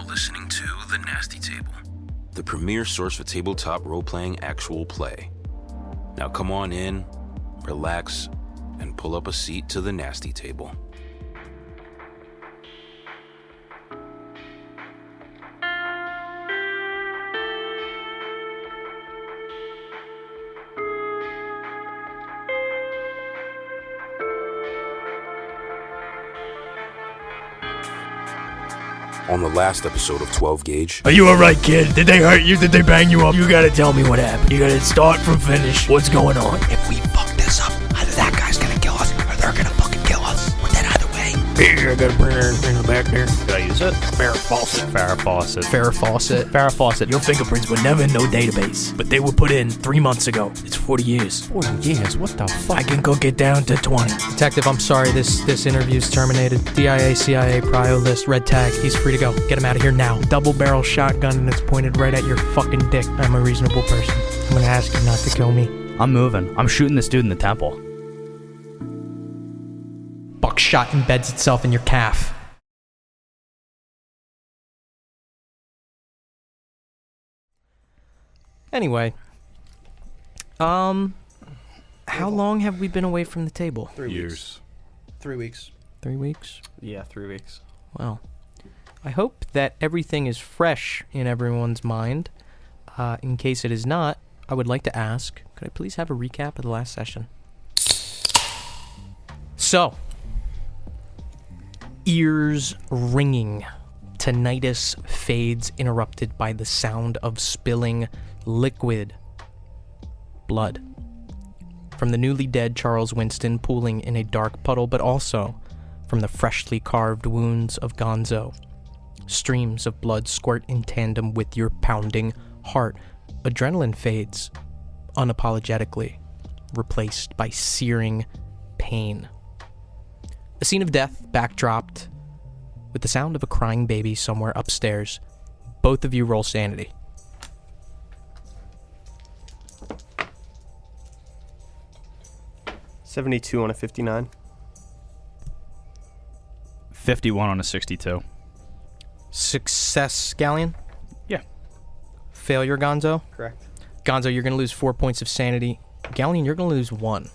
listening to The Nasty Table, the premier source for tabletop role-playing actual play. Now come on in, relax, and pull up a seat to The Nasty Table. On the last episode of 12 Gauge... Are you alright, kid? Did they hurt you? Did they bang you up? You gotta tell me what happened. You gotta start from finish. What's going on? If we fuck this up, either that guy's gonna kill us, or they're gonna fucking kill us. We're dead either way. Here, I got a printer in the back there. Did I use it? Farrah Fawcett. Farrah Fawcett. Farrah Fawcett. Farrah Fawcett. Your fingerprints were never in no database, but they were put in 3 months ago. It's 40 years. 40 years? What the fuck? I can cook it down to 20. Detective, I'm sorry, this interview's terminated. DIA, CIA, prio list, red tag. He's free to go. Get him out of here now. Double barrel shotgun and it's pointed right at your fucking dick. I'm a reasonable person. I'm gonna ask you not to kill me. I'm moving. I'm shooting this dude in the temple. Buckshot embeds itself in your calf. Anyway. How long have we been away from the table? 3 years. 3 weeks. 3 weeks? Yeah, 3 weeks. Well, I hope that everything is fresh in everyone's mind. In case it is not, I would like to ask, could I please have a recap of the last session? So, ears ringing, tinnitus fades interrupted by the sound of spilling liquid blood from the newly dead Charles Winston pooling in a dark puddle, but also from the freshly carved wounds of Gonzo. Streams of blood squirt in tandem with your pounding heart. Adrenaline fades unapologetically, replaced by searing pain. A scene of death backdropped with the sound of a crying baby somewhere upstairs. Both of you roll sanity. 72 on a 59. 51 on a 62. Success, Gallion? Yeah. Failure, Gonzo? Correct. Gonzo, you're going to lose 4 points of sanity. Gallion, you're going to lose 1.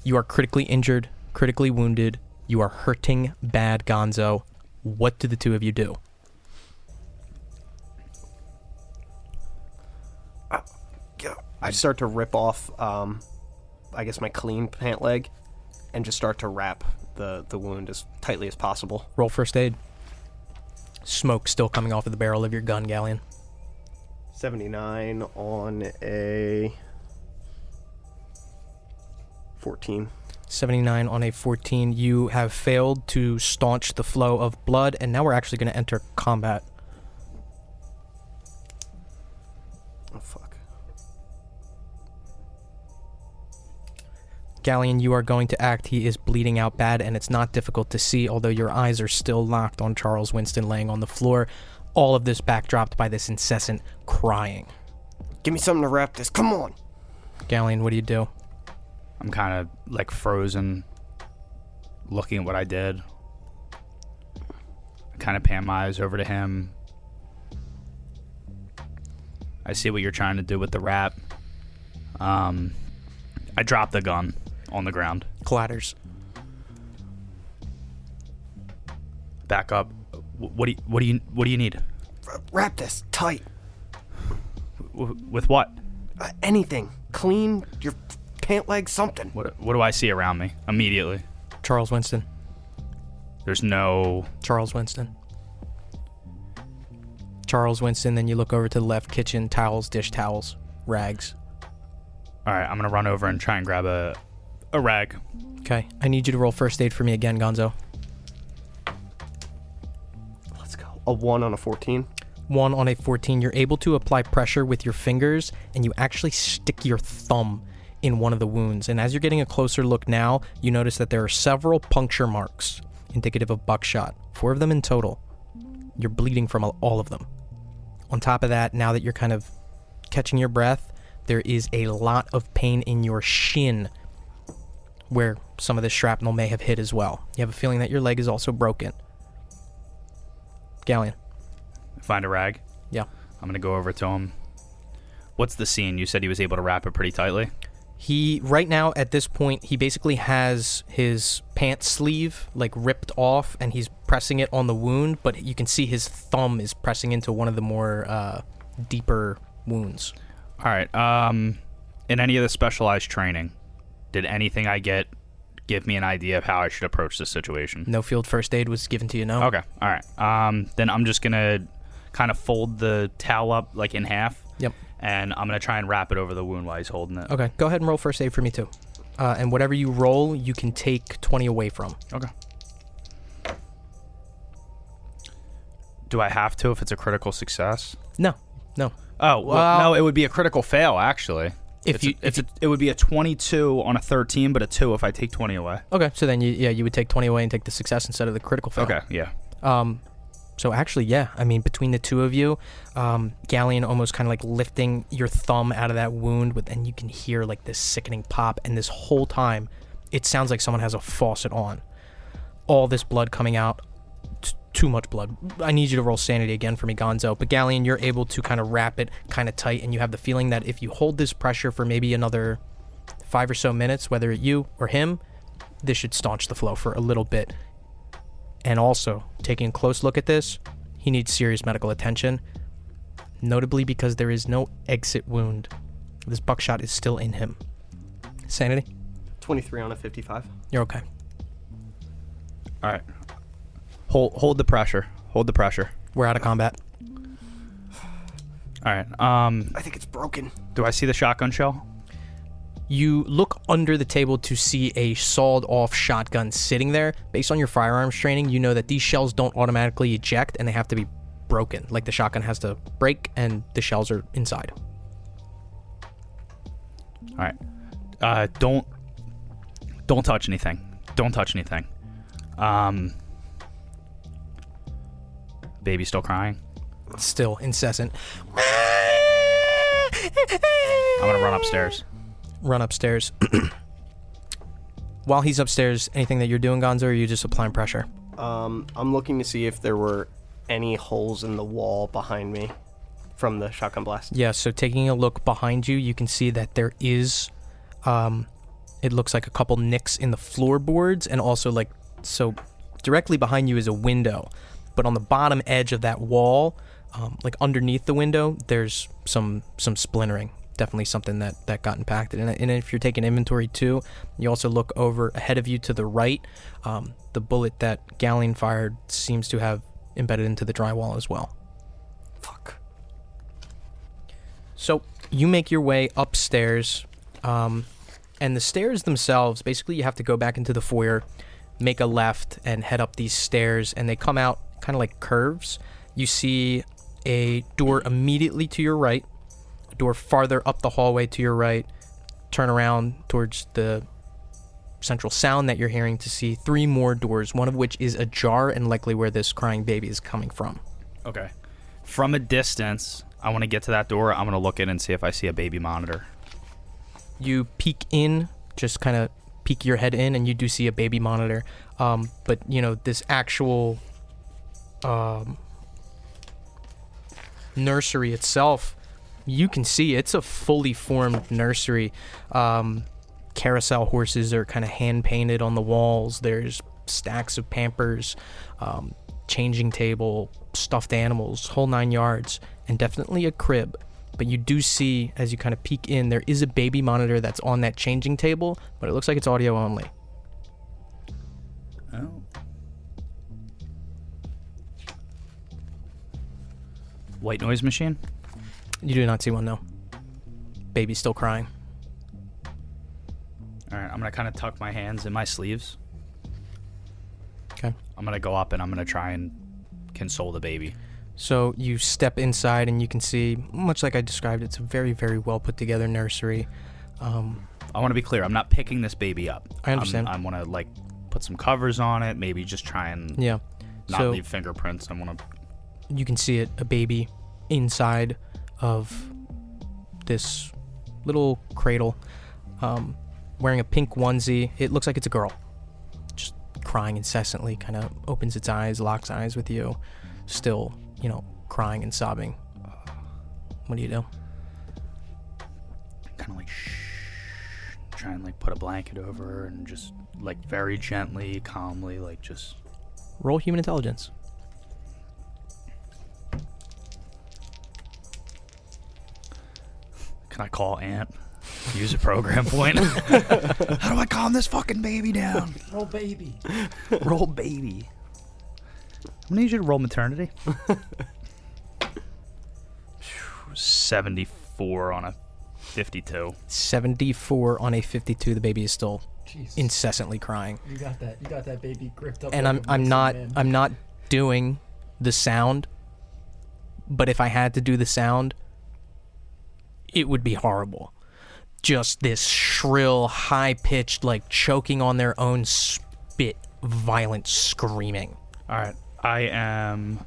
You are critically injured, critically wounded. You are hurting bad, Gonzo. What do the two of you do? I start to rip off, I guess, my clean pant leg and just start to wrap the wound as tightly as possible. Roll first aid. Smoke still coming off of the barrel of your gun, Gallion. 79 on a 14. 79 on a 14. You have failed to staunch the flow of blood, and now we're actually going to enter combat. Oh, fuck. Gallion, you are going to act. He is bleeding out bad, and it's not difficult to see, although your eyes are still locked on Charles Winston laying on the floor. All of this backdropped by this incessant crying. Give me something to wrap this. Come on. Gallion, what do you do? I'm kind of like frozen, looking at what I did. I kind of pan my eyes over to him. I see what you're trying to do with the wrap. I drop the gun on the ground. Clatters. Back up. What do you need? Wrap this tight. With what? Anything. Clean your pant leg, something. What do I see around me immediately? Charles Winston. There's no... Charles Winston. Charles Winston, then you look over to the left, kitchen, towels, dish towels, rags. Alright, I'm gonna run over and try and grab a rag. Okay, I need you to roll first aid for me again, Gonzo. Let's go. A 1 on a 14. 1 on a 14. You're able to apply pressure with your fingers, and you actually stick your thumb in one of the wounds. And as you're getting a closer look now, you notice that there are several puncture marks, indicative of buckshot. 4 of them in total. You're bleeding from all of them. On top of that, now that you're kind of catching your breath, there is a lot of pain in your shin where some of the shrapnel may have hit as well. You have a feeling that your leg is also broken. Gallion. Find a rag. Yeah. I'm gonna go over to him. What's the scene? You said he was able to wrap it pretty tightly. He, right now, at this point, he basically has his pants sleeve, like, ripped off, and he's pressing it on the wound, but you can see his thumb is pressing into one of the more deeper wounds. All right. In any of the specialized training, did anything I get give me an idea of how I should approach this situation? No field first aid was given to you, no? Okay. All right. Then I'm just gonna kind of fold the towel up like in half. Yep. And I'm gonna try and wrap it over the wound while he's holding it. Okay, go ahead and roll first aid for me, too. And whatever you roll, you can take 20 away from. Okay. Do I have to if it's a critical success? No. Oh, well, no, it would be a critical fail, actually. It would be a 22 on a 13, but a 2 if I take 20 away. Okay, so then you would take 20 away and take the success instead of the critical fail. Okay, yeah. So actually, yeah, I mean, between the two of you, Gallion almost kind of like lifting your thumb out of that wound, and you can hear like this sickening pop, and this whole time, it sounds like someone has a faucet on. All this blood coming out, too much blood. I need you to roll sanity again for me, Gonzo. But Gallion, you're able to kind of wrap it kind of tight, and you have the feeling that if you hold this pressure for maybe another 5 or so minutes, whether it's you or him, this should staunch the flow for a little bit. And also, taking a close look at this, he needs serious medical attention, notably because there is no exit wound. This buckshot is still in him. Sanity? 23 on a 55. You're okay. All right. Hold the pressure. Hold the pressure. We're out of combat. All right. I think it's broken. Do I see the shotgun shell? You look under the table to see a sawed-off shotgun sitting there. Based on your firearms training, you know that these shells don't automatically eject, and they have to be broken. Like the shotgun has to break, and the shells are inside. All right. Don't touch anything. Don't touch anything. Baby still crying? Still incessant. I'm gonna run upstairs. Run upstairs. While he's upstairs, anything that you're doing, Gonzo, or are you just applying pressure? I'm looking to see if there were any holes in the wall behind me from the shotgun blast. Yeah, so taking a look behind you, you can see that there is, it looks like a couple nicks in the floorboards, and also like, so directly behind you is a window, but on the bottom edge of that wall, like underneath the window, there's some splintering. Definitely something that got impacted. And if you're taking inventory too, you also look over ahead of you to the right. The bullet that Gallion fired seems to have embedded into the drywall as well. Fuck. So you make your way upstairs, and the stairs themselves, basically you have to go back into the foyer, make a left, and head up these stairs, and they come out kind of like curves. You see a door immediately to your right, a door farther up the hallway to your right, turn around towards the central sound that you're hearing to see 3 more doors, one of which is ajar and likely where this crying baby is coming from. Okay. From a distance, I want to get to that door. I'm going to look in and see if I see a baby monitor. You peek in, just kind of peek your head in, and you do see a baby monitor. But, you know, this actual nursery itself, you can see it's a fully formed nursery. Carousel horses are kind of hand painted on the walls. There's stacks of Pampers, changing table, stuffed animals, whole 9 yards, and definitely a crib. But you do see, as you kind of peek in, there is a baby monitor that's on that changing table, but it looks like it's audio only. Oh. White noise machine? You do not see one, no. Baby's still crying. All right, I'm going to kind of tuck my hands in my sleeves. Okay. I'm going to go up and I'm going to try and console the baby. So you step inside and you can see, much like I described, it's a very, very well put together nursery. I want to be clear. I'm not picking this baby up. I understand. I want to like put some covers on it, maybe just try and not leave fingerprints. I want to. You can see it, a baby inside of this little cradle. wearing a pink onesie. It looks like it's a girl. Just crying incessantly, kind of opens its eyes, locks eyes with you. Still, crying and sobbing. What do you do? Kind of like try and like put a blanket over her and just like very gently, calmly, like just Roll human intelligence. Can I call Aunt? Use a program point. How do I calm this fucking baby down? Roll baby. Roll baby. I'm gonna need you to roll maternity. 74 on a 52. 74 on a 52. The baby is still Jeez. incessantly crying. You got that baby gripped up. And like I'm not doing the sound, but if I had to do the sound, it would be horrible. Just this shrill, high-pitched, like choking on their own spit, violent screaming. All right, I'm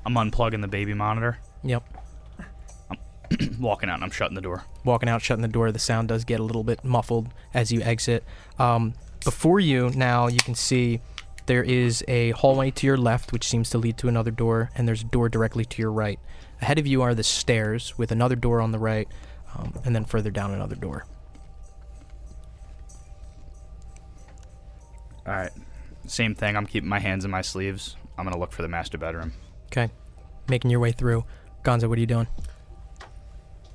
unplugging the baby monitor. Yep. I'm walking out and I'm shutting the door. Walking out, shutting the door. The sound does get a little bit muffled as you exit. Before you now, you can see there is a hallway to your left, which seems to lead to another door, and there's a door directly to your right. Ahead of you are the stairs with another door on the right, and then further down another door. All right, same thing. I'm keeping my hands in my sleeves. I'm gonna look for the master bedroom. Okay. Making your way through. Gonzo, what are you doing?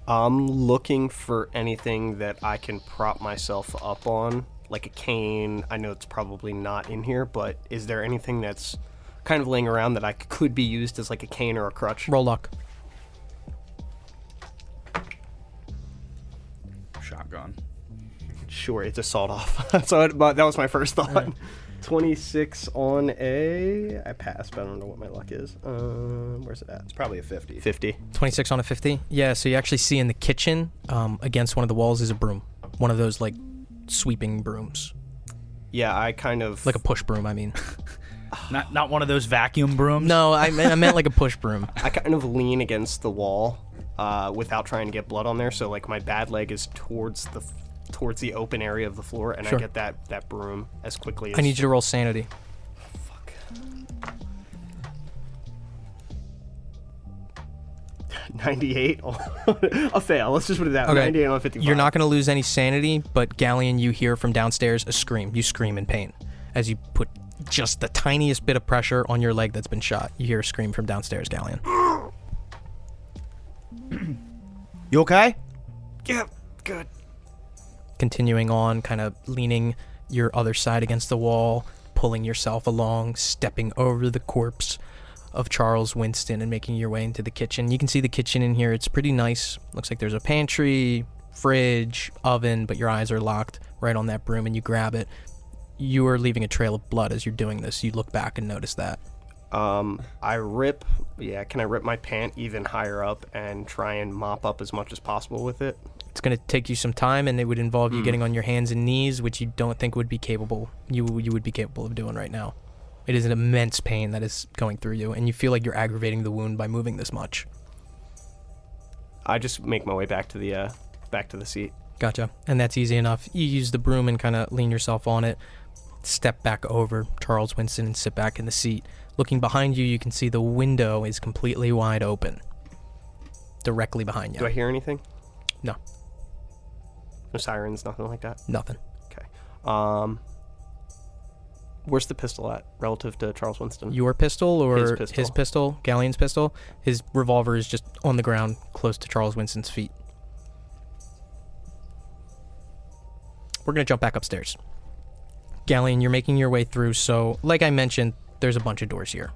I'm looking for anything that I can prop myself up on, like a cane. I know it's probably not in here, but is there anything that's kind of laying around that I could be used as like a cane or a crutch? Roll luck. Shotgun. Sure, it's a sawed off. So that was my first thought. 26 on a... I passed, but I don't know what my luck is. Where's it at? It's probably a 50. 50. 26 on a 50? Yeah, so you actually see in the kitchen, against one of the walls is a broom. One of those, like, sweeping brooms. Yeah, I kind of... Like a push broom, I mean. Not one of those vacuum brooms. No, I meant like a push broom. I kind of lean against the wall without trying to get blood on there, so like my bad leg is towards the open area of the floor, and Sure. I get that broom as quickly as... I need you to roll sanity. Fuck. 98 on a fail. Let's just put it that way. Okay. 98 on 55. You're not going to lose any sanity, but Gallion, you hear from downstairs a scream. You scream in pain as you put just the tiniest bit of pressure on your leg that's been shot. You hear a scream from downstairs, Gallion. You okay? Yeah, good. Continuing on, kind of leaning your other side against the wall, pulling yourself along, stepping over the corpse of Charles Winston and making your way into the kitchen. You can see the kitchen in here. It's pretty nice. Looks like there's a pantry, fridge, oven, but your eyes are locked right on that broom and you grab it. You are leaving a trail of blood as you're doing this. You look back and notice that. Can I rip my pant even higher up and try and mop up as much as possible with it? It's going to take you some time, and it would involve you getting on your hands and knees, which you don't think would be capable. You would be capable of doing right now. It is an immense pain that is going through you, and you feel like you're aggravating the wound by moving this much. I just make my way back to the seat. Gotcha. And that's easy enough. You use the broom and kind of lean yourself on it, step back over Charles Winston and sit back in the seat. Looking behind you, you can see the window is completely wide open. Directly behind you. Do I hear anything? No. No sirens, nothing like that? Nothing. Okay. Where's the pistol at relative to Charles Winston? Your pistol or His pistol. his pistol? Gallion's pistol? His revolver is just on the ground close to Charles Winston's feet. We're going to jump back upstairs. Gallion, you're making your way through, so like I mentioned, there's a bunch of doors here.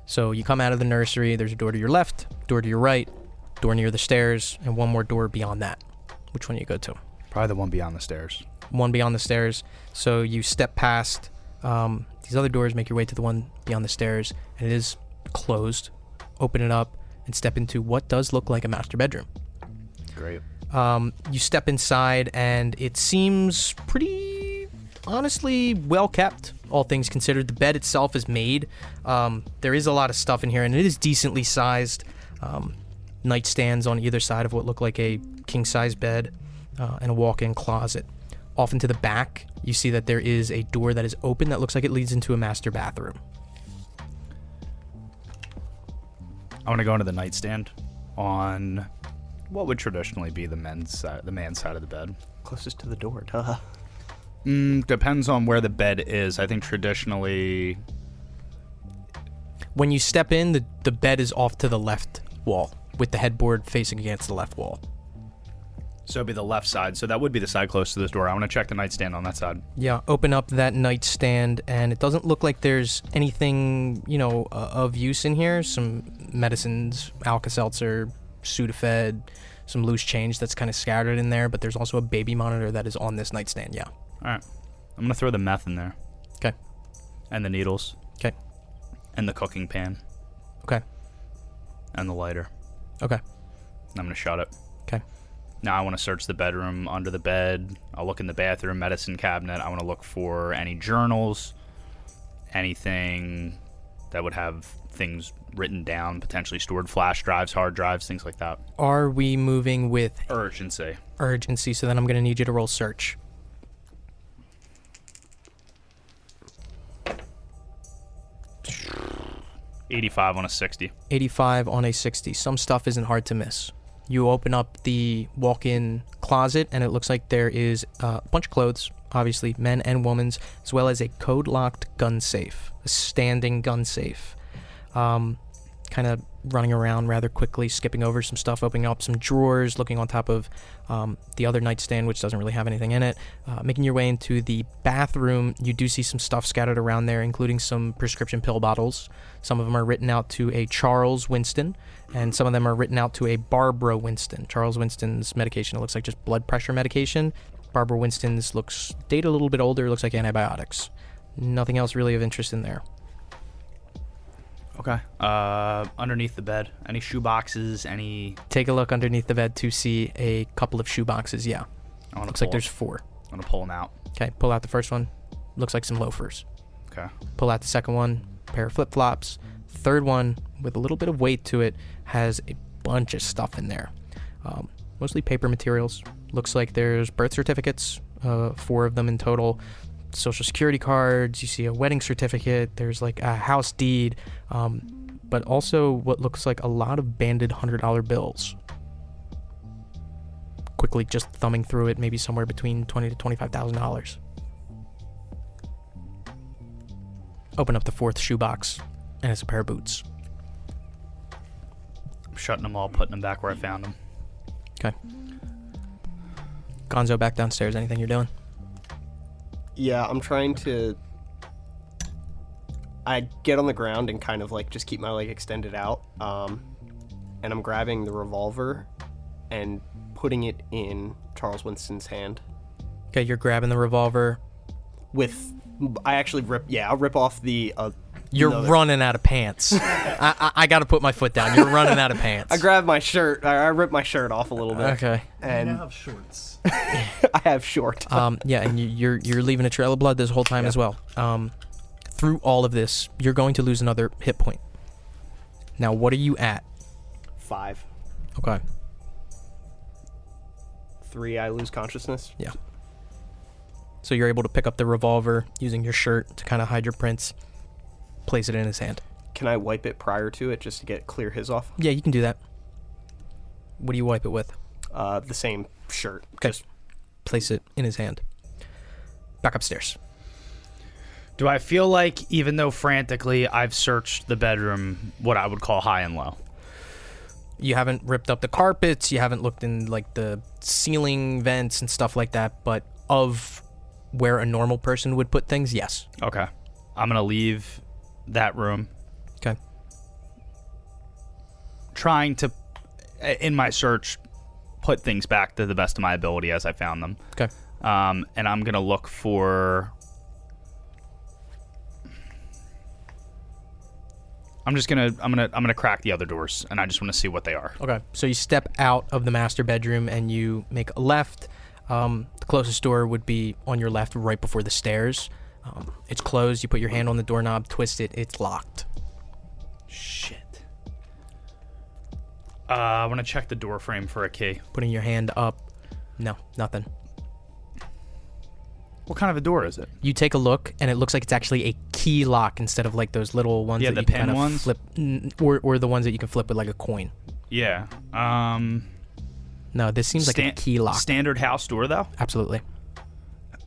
So you come out of the nursery, there's a door to your left, door to your right, door near the stairs, and one more door beyond that. Which one do you go to? Probably the one beyond the stairs. One beyond the stairs. So you step past these other doors, make your way to the one beyond the stairs, and it is closed. Open it up and step into what does look like a master bedroom. Great. You step inside, and it seems pretty, honestly, well kept, all things considered. The bed itself is made. There is a lot of stuff in here, and it is decently sized. Nightstands on either side of what look like a king-size bed, and a walk-in closet. Off into the back, you see that there is a door that is open that looks like it leads into a master bathroom. I want to go into the nightstand on what would traditionally be the man's side of the bed. Closest to the door, duh. Depends on where the bed is. I think traditionally... When you step in, the bed is off to the left wall, with the headboard facing against the left wall. So it'd be the left side. So that would be the side close to this door. I want to check the nightstand on that side. Yeah, open up that nightstand, and it doesn't look like there's anything, of use in here. Some medicines, Alka-Seltzer, Sudafed, some loose change that's kind of scattered in there, but there's also a baby monitor that is on this nightstand, yeah. All right. I'm going to throw the meth in there. Okay. And the needles. Okay. And the cooking pan. Okay. And the lighter. Okay. And I'm going to shut it. Okay. Now I want to search the bedroom, under the bed. I'll look in the bathroom, medicine cabinet. I want to look for any journals, anything that would have things written down, potentially stored flash drives, hard drives, things like that. Are we moving with Urgency. urgency? So then I'm going to need you to roll search. $85 on a 60. 85 on a 60. Some stuff isn't hard to miss. You open up the walk-in closet, and it looks like there is a bunch of clothes, obviously men and women's, as well as a code-locked gun safe, a standing gun safe. Kind of running around rather quickly, skipping over some stuff, opening up some drawers, looking on top of the other nightstand, which doesn't really have anything in it. Making your way into the bathroom, you do see some stuff scattered around there, including some prescription pill bottles. Some of them are written out to a Charles Winston, and some of them are written out to a Barbara Winston. Charles Winston's medication, it looks like just blood pressure medication. Barbara Winston's looks dated a little bit older, it looks like antibiotics. Nothing else really of interest in there. Okay. Underneath the bed, any shoe boxes, any... Take a look underneath the bed to see a couple of shoe boxes, yeah. Looks like there's 4. I'm going to pull them out. Okay, pull out the first one. Looks like some loafers. Okay. Pull out the second one, pair of flip-flops. Third one, with a little bit of weight to it, has a bunch of stuff in there. Mostly paper materials. Looks like there's birth certificates, 4 of them in total. Social security cards, you see a wedding certificate, there's like a house deed, but also what looks like a lot of banded $100 bills. Quickly just thumbing through it, maybe somewhere between $20,000 to $25,000. Open up the 4th shoebox, and it's a pair of boots. I'm shutting them all, putting them back where I found them. Okay. Gonzo, back downstairs. Anything you're doing? Yeah, I'm trying to... I get on the ground and kind of like just keep my leg extended out. And I'm grabbing the revolver and putting it in Charles Winston's hand. Okay, you're grabbing the revolver. I'll rip off the... You're running out of pants. I got to put my foot down. You're running out of pants. I grab my shirt. I rip my shirt off a little bit. Okay. And I have shorts. I have short. Yeah, and you're leaving a trail of blood this whole time as well. Through all of this, you're going to lose another hit point. Now, what are you at? 5. Okay. 3, I lose consciousness. Yeah. So you're able to pick up the revolver using your shirt to kind of hide your prints. Place it in his hand. Can I wipe it prior to it just to clear his off? Yeah, you can do that. What do you wipe it with? The same shirt. Okay. Just place it in his hand. Back upstairs. Do I feel like, even though frantically I've searched the bedroom, what I would call high and low? You haven't ripped up the carpets, you haven't looked in like the ceiling vents and stuff like that, but of where a normal person would put things, yes. Okay. I'm going to leave that room. Okay. Trying to, in my search, put things back to the best of my ability as I found them. Okay. And I'm going to look for... I'm gonna crack the other doors, and I just want to see what they are. Okay. So you step out of the master bedroom and you make a left. The closest door would be on your left, right before the stairs. It's closed. You put your hand on the doorknob, twist it. It's locked. Shit. I want to check the door frame for a key. Putting your hand up. No, nothing. What kind of a door is it? You take a look, and it looks like it's actually a key lock instead of like those little ones Yeah, that the you can pin kind of ones? flip, or the ones that you can flip with like a coin. Yeah. No, this seems like a key lock. Standard house door, though? Absolutely.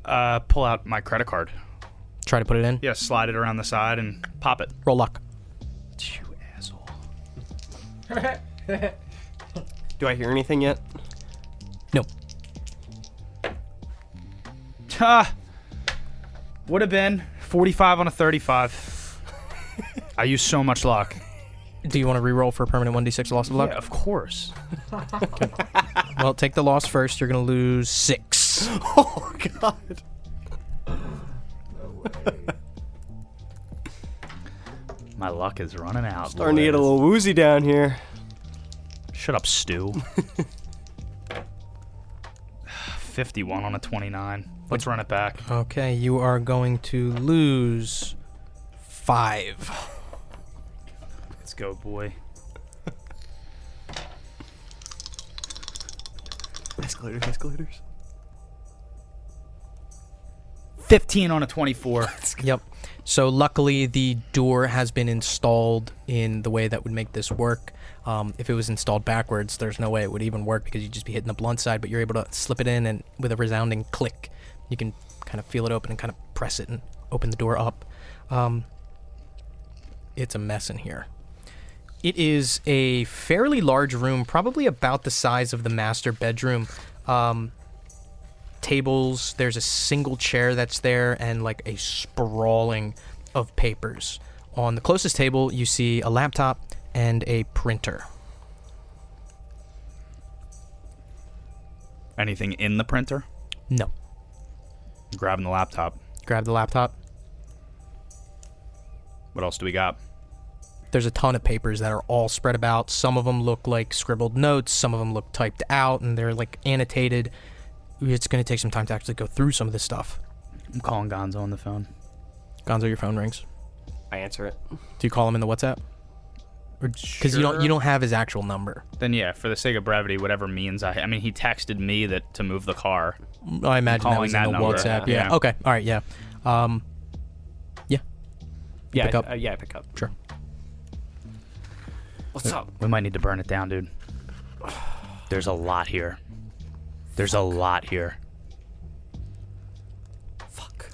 Pull out my credit card. Try to put it in. Yeah, slide it around the side and pop it. Roll luck. You asshole. Do I hear anything yet? No. Would have been 45 on a 35. I used so much luck. Do you want to re-roll for a permanent 1d6 loss of luck? Yeah, of course. Well, take the loss first. You're going to lose 6. Oh, God. My luck is running out. Starting to get a little woozy down here. Shut up, Stu. 51 on a 29. Let's run it back. Okay, you are going to lose 5. Let's go, boy. Escalators. 15 on a 24. Yep. So luckily the door has been installed in the way that would make this work. If it was installed backwards, there's no way it would even work because you'd just be hitting the blunt side, but you're able to slip it in, and with a resounding click, you can kind of feel it open and kind of press it and open the door up. It's a mess in here. It is a fairly large room, probably about the size of the master bedroom. Tables, there's a single chair that's there, and like a sprawling of papers. On the closest table, you see a laptop and a printer. Anything in the printer? No. Grabbing the laptop. Grab the laptop. What else do we got? There's a ton of papers that are all spread about. Some of them look like scribbled notes. Some of them look typed out, and they're like annotated. It's going to take some time to actually go through some of this stuff. I'm calling Gonzo on the phone. Gonzo, your phone rings. I answer it. Do you call him in the WhatsApp? Because you don't have his actual number. Then yeah, for the sake of brevity, whatever means I mean, he texted me that to move the car. I imagine that was in the number. WhatsApp. Yeah. Yeah. Okay. All right. Yeah. Yeah. Yeah, pick up. I pick up. Sure. What's up? We might need to burn it down, dude. There's a lot here. There's a lot here. Fuck.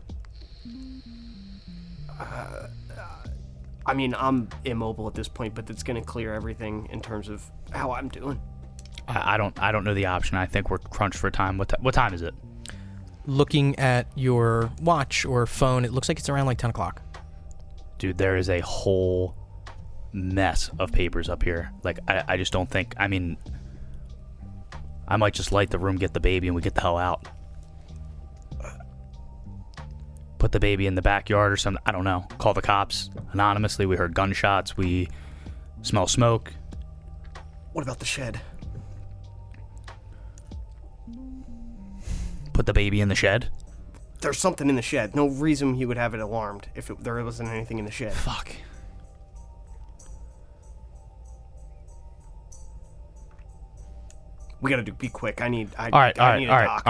I mean, I'm immobile at this point, but it's gonna clear everything in terms of how I'm doing. I don't know the option. I think we're crunched for time. What time is it? Looking at your watch or phone, it looks like it's around like 10 o'clock. Dude, there is a whole mess of papers up here. Like, I just don't think... I mean, I might just light the room, get the baby, and we get the hell out. Put the baby in the backyard or something. I don't know. Call the cops. Anonymously, we heard gunshots. We smell smoke. What about the shed? Put the baby in the shed. There's something in the shed. No reason he would have it alarmed if there wasn't anything in the shed. Fuck. We gotta be quick. I need a All right. dock.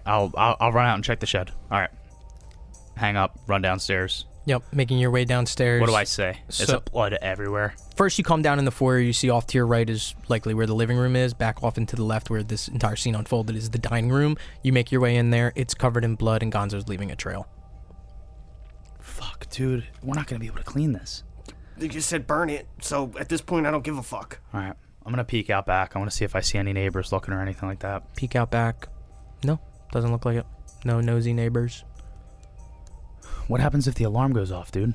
I'll run out and check the shed. All right. Hang up. Run downstairs. Yep. Making your way downstairs. What do I say? Is So- it blood everywhere? First, you come down in the foyer. You see off to your right is likely where the living room is. Back off into the left where this entire scene unfolded is the dining room. You make your way in there. It's covered in blood, and Gonzo's leaving a trail. Fuck, dude. We're not gonna be able to clean this. They just said burn it, so at this point I don't give a fuck. All right. I'm gonna peek out back. I want to see if I see any neighbors looking or anything like that. Peek out back. No, doesn't look like it. No nosy neighbors. What happens if the alarm goes off, dude?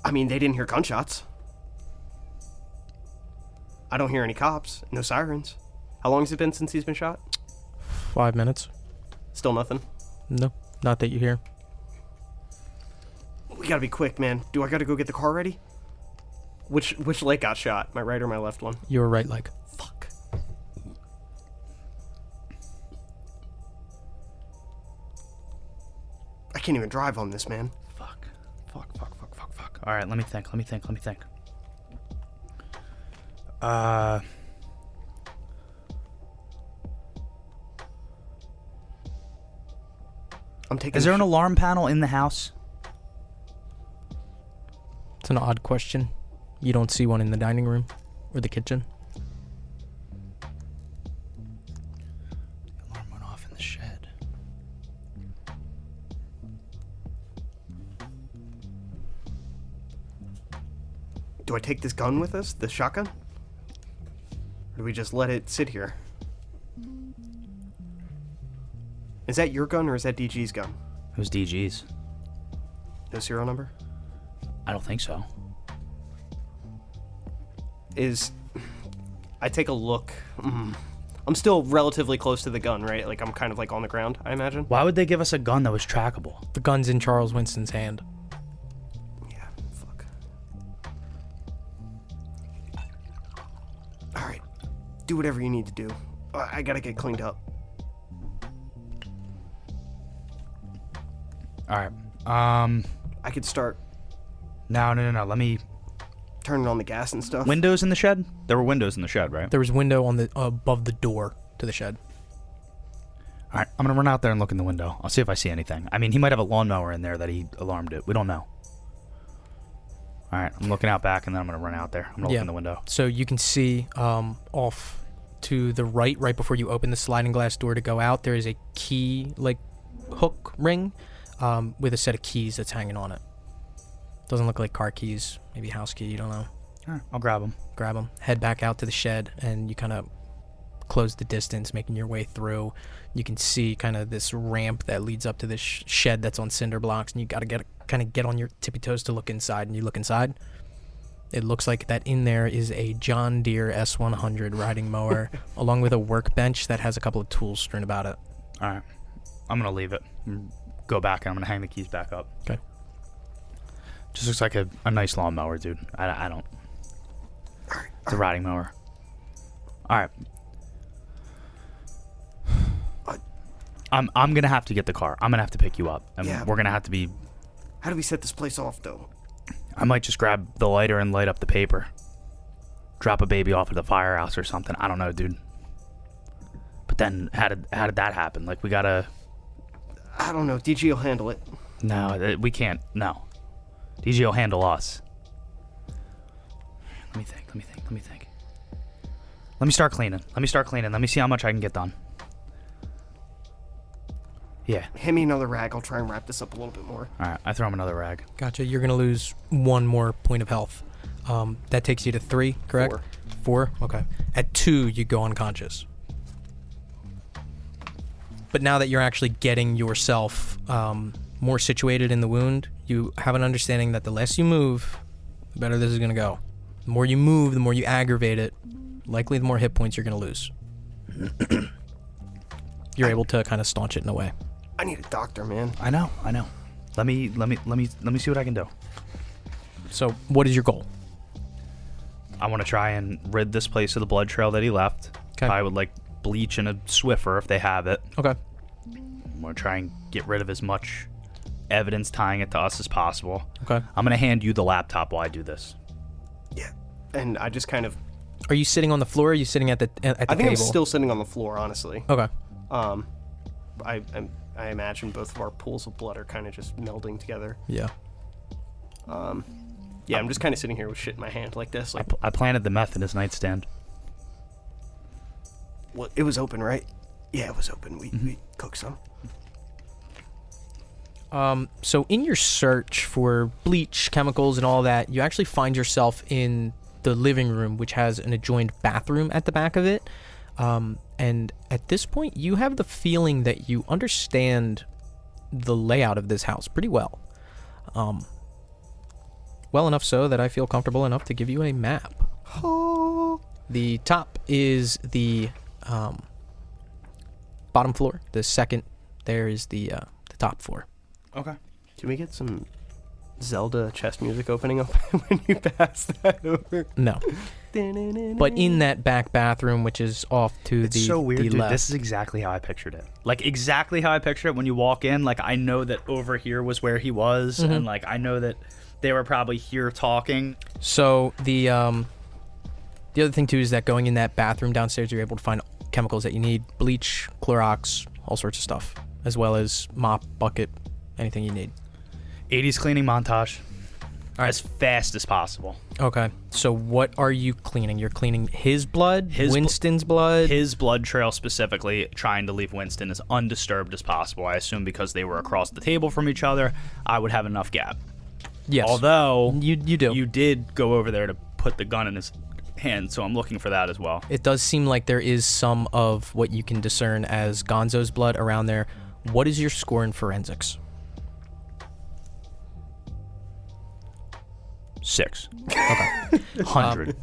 I mean, they didn't hear gunshots. I don't hear any cops. No sirens. How long has it been since he's been shot? 5 minutes. Still nothing. No, not that you hear. We gotta be quick, man. Do I gotta go get the car ready? Which leg got shot? My right or my left one? Your right leg. Fuck. I can't even drive on this, man. Fuck. All right, let me think. I'm taking. Is there an alarm panel in the house? It's an odd question. You don't see one in the dining room or the kitchen. The alarm went off in the shed. Do I take this gun with us, the shotgun? Or do we just let it sit here? Is that your gun or is that DG's gun? It was DG's. No serial number? I don't think so. I take a look. I'm still relatively close to the gun, right? Like I'm kind of like on the ground, I imagine. Why would they give us a gun that was trackable? The gun's in Charles Winston's hand. Yeah, fuck. Alright. Do whatever you need to do. I gotta get cleaned up. All right. I could start No. Let me. turning on the gas and stuff. Windows in the shed? There were windows in the shed, right? There was window on the above the door to the shed. All right. I'm gonna run out there and look in the window. I'll see if I see anything. I mean, he might have a lawnmower in there that he alarmed it. We don't know. All right. I'm looking out back, and then I'm gonna run out there. I'm gonna look in the window. So you can see off to the right before you open the sliding glass door to go out, there is a key, like, hook ring with a set of keys that's hanging on it. Doesn't look like car keys, maybe house key, you don't know. All right. I'll grab them. Grab them, head back out to the shed, and you kind of close the distance, making your way through. You can see kind of this ramp that leads up to this shed that's on cinder blocks, and you got to get on your tippy toes to look inside. And you look inside. It looks like that in there is a John Deere S100 riding mower, along with a workbench that has a couple of tools strewn about it. All right. I'm gonna leave it. Go back, and I'm gonna hang the keys back up. Okay. Just looks like a nice lawnmower, dude. I don't. It's a riding mower. All right. I'm gonna have to get the car. I'm gonna have to pick you up, and we're gonna have to be. How do we set this place off, though? I might just grab the lighter and light up the paper. Drop a baby off at the firehouse or something. I don't know, dude. But then, how did that happen? Like, we gotta. I don't know. DG will handle it. No, we can't. No. DG will handle us. Let me think. Let me start cleaning. Let me see how much I can get done. Yeah. Hand me another rag. I'll try and wrap this up a little bit more. All right. I throw him another rag. Gotcha. You're going to lose one more point of health. That takes you to 3, correct? 4? Okay. At 2, you go unconscious. But now that you're actually getting yourself more situated in the wound, you have an understanding that the less you move, the better this is going to go. The more you move, the more you aggravate it, likely the more hit points you're going to lose. You're able to kind of staunch it in a way. I need a doctor, man. I know. Let me see what I can do. So, what is your goal? I want to try and rid this place of the blood trail that he left. Okay. I would like bleach and a Swiffer if they have it. Okay. I'm going to try and get rid of as much evidence tying it to us as possible. Okay. I'm going to hand you the laptop while I do this. Yeah. And I just kind of... Are you sitting on the floor or are you sitting at the table? I think I'm still sitting on the floor, honestly. Okay. I imagine both of our pools of blood are kind of just melding together. Yeah. Yeah, I'm just kind of sitting here with shit in my hand like this. Like, I planted the meth in his nightstand. well, it was open, right? Yeah, it was open. We cooked some. So in your search for bleach, chemicals, and all that, you actually find yourself in the living room, which has an adjoined bathroom at the back of it. And at this point, you have the feeling that you understand the layout of this house pretty well. Well enough so that I feel comfortable enough to give you a map. The top is the bottom floor. The second there is the top floor. Okay. Can we get some Zelda chest music opening up when you pass that over? No. But in that back bathroom, which is off to It's the so weird, the dude. left. This is exactly how I pictured it. Like, exactly how I pictured it when you walk in. Like, I know that over here was where he was. And, like, I know that they were probably here talking. So the The other thing too is that going in that bathroom downstairs, you're able to find chemicals that you need: bleach, Clorox, all sorts of stuff, as well as mop, bucket, anything you need. 80s cleaning montage. All right. As fast as possible. Okay. So what are you cleaning? You're cleaning his blood, Winston's blood. His blood trail specifically, trying to leave Winston as undisturbed as possible. I assume because they were across the table from each other, I would have enough gap. Yes. Although you do. You did go over there to put the gun in his hand, so I'm looking for that as well. It does seem like there is some of what you can discern as Gonzo's blood around there. What is your score in forensics? 6. Okay. 100.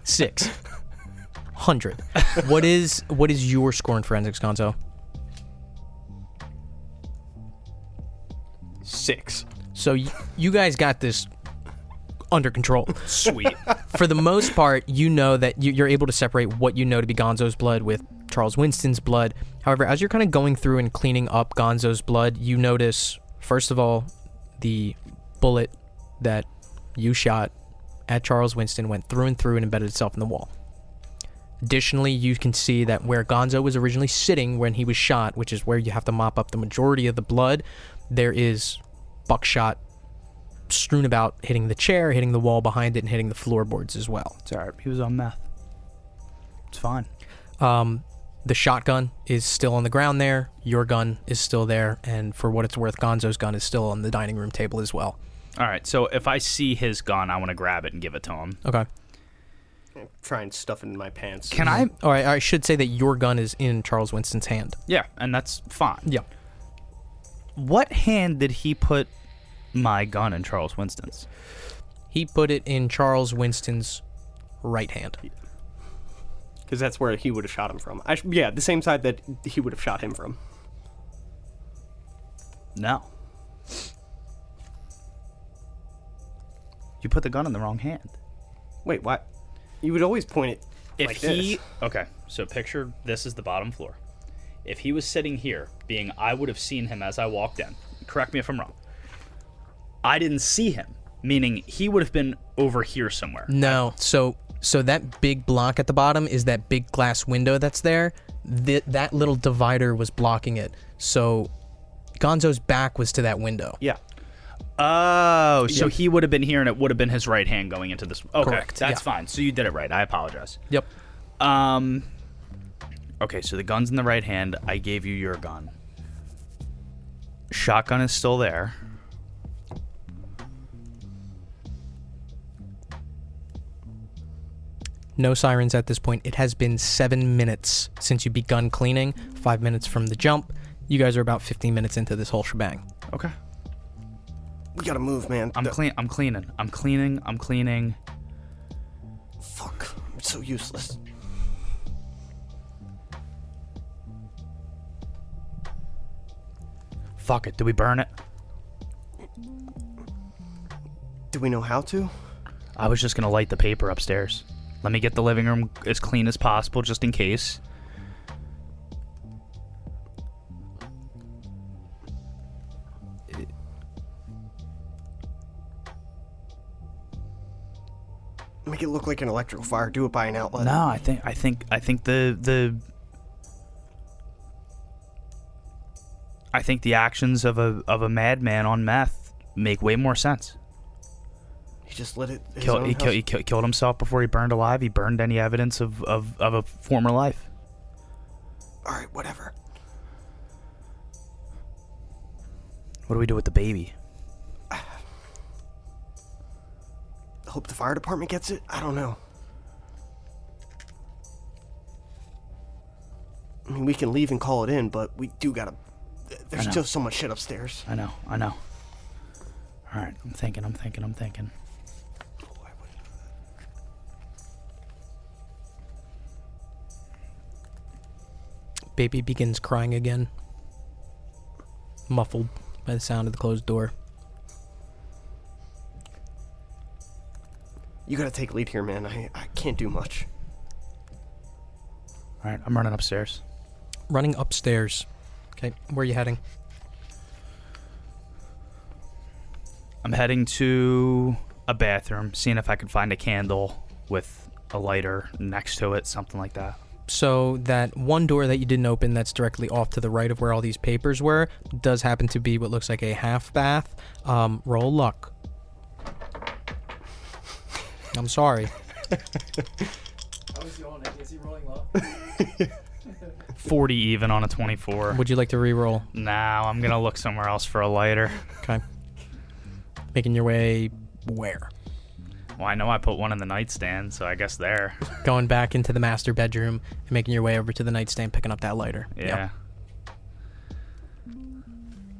6. 100. What is your score in forensics, Gonzo? 6. So you guys got this under control. Sweet. For the most part, you know that you're able to separate what you know to be Gonzo's blood with Charles Winston's blood. However, as you're kind of going through and cleaning up Gonzo's blood, you notice, first of all, the bullet that you shot at Charles Winston went through and through and embedded itself in the wall. Additionally, you can see that where Gonzo was originally sitting when he was shot, which is where you have to mop up the majority of the blood, there is buckshot strewn about, hitting the chair, hitting the wall behind it, and hitting the floorboards as well. It's alright. He was on meth. It's fine. The shotgun is still on the ground there. Your gun is still there. And for what it's worth, Gonzo's gun is still on the dining room table as well. Alright, so if I see his gun, I want to grab it and give it to him. Okay. Try and stuff it in my pants. Can I? All right, I should say that your gun is in Charles Winston's hand. Yeah, and that's fine. Yeah. What hand did he put my gun in Charles Winston's? He put it in Charles Winston's right hand. Because that's where he would have shot him from. Yeah, the same side that he would have shot him from. No. You put the gun in the wrong hand. Wait, what? You would always point it If like he... this. Okay, so picture this is the bottom floor. If he was sitting here, I would have seen him as I walked in. Correct me if I'm wrong. I didn't see him, meaning he would have been over here somewhere. No, so that big block at the bottom is that big glass window that's there. That little divider was blocking it. So Gonzo's back was to that window. Yeah. Oh, so he would have been here and it would have been his right hand going into this. Okay, Correct, that's yeah. fine. So you did it right. I apologize. Yep. Okay, so the gun's in the right hand. I gave you your gun. Shotgun is still there. No sirens at this point. It has been 7 minutes since you begun cleaning. 5 minutes from the jump. You guys are about 15 minutes into this whole shebang. Okay. We gotta move, man. I'm cleaning. Fuck. I'm so useless. Fuck it. Do we burn it? Do we know how to? I was just gonna light the paper upstairs. Let me get the living room as clean as possible, just in case. Make it look like an electrical fire. Do it by an outlet. No, I think the actions of a madman on meth make way more sense. He just lit it. He killed himself before he burned alive. He burned any evidence of a former life. All right, whatever. What do we do with the baby? Hope the fire department gets it? I don't know. I mean, we can leave and call it in, but we do gotta... There's still so much shit upstairs. I know. All right, I'm thinking. Baby begins crying again. Muffled by the sound of the closed door. You gotta take lead here, man. I can't do much. All right, I'm running upstairs. Running upstairs. Okay, where are you heading? I'm heading to a bathroom, seeing if I can find a candle with a lighter next to it, something like that. So that one door that you didn't open that's directly off to the right of where all these papers were does happen to be what looks like a half bath. Roll luck. I'm sorry. I was going, is he rolling low? 40 even on a 24. Would you like to re-roll? Nah, I'm gonna look somewhere else for a lighter. Okay. Making your way where? Well, I know I put one in the nightstand, so I guess there. Going back into the master bedroom and making your way over to the nightstand, picking up that lighter. Yeah.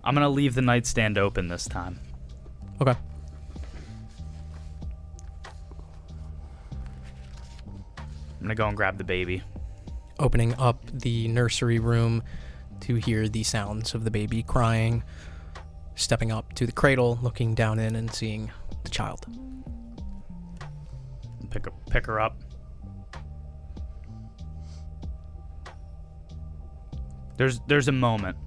I'm gonna leave the nightstand open this time. Okay. I'm gonna go and grab the baby. Opening up the nursery room to hear the sounds of the baby crying. Stepping up to the cradle, looking down in and seeing the child. Pick her up. There's a moment.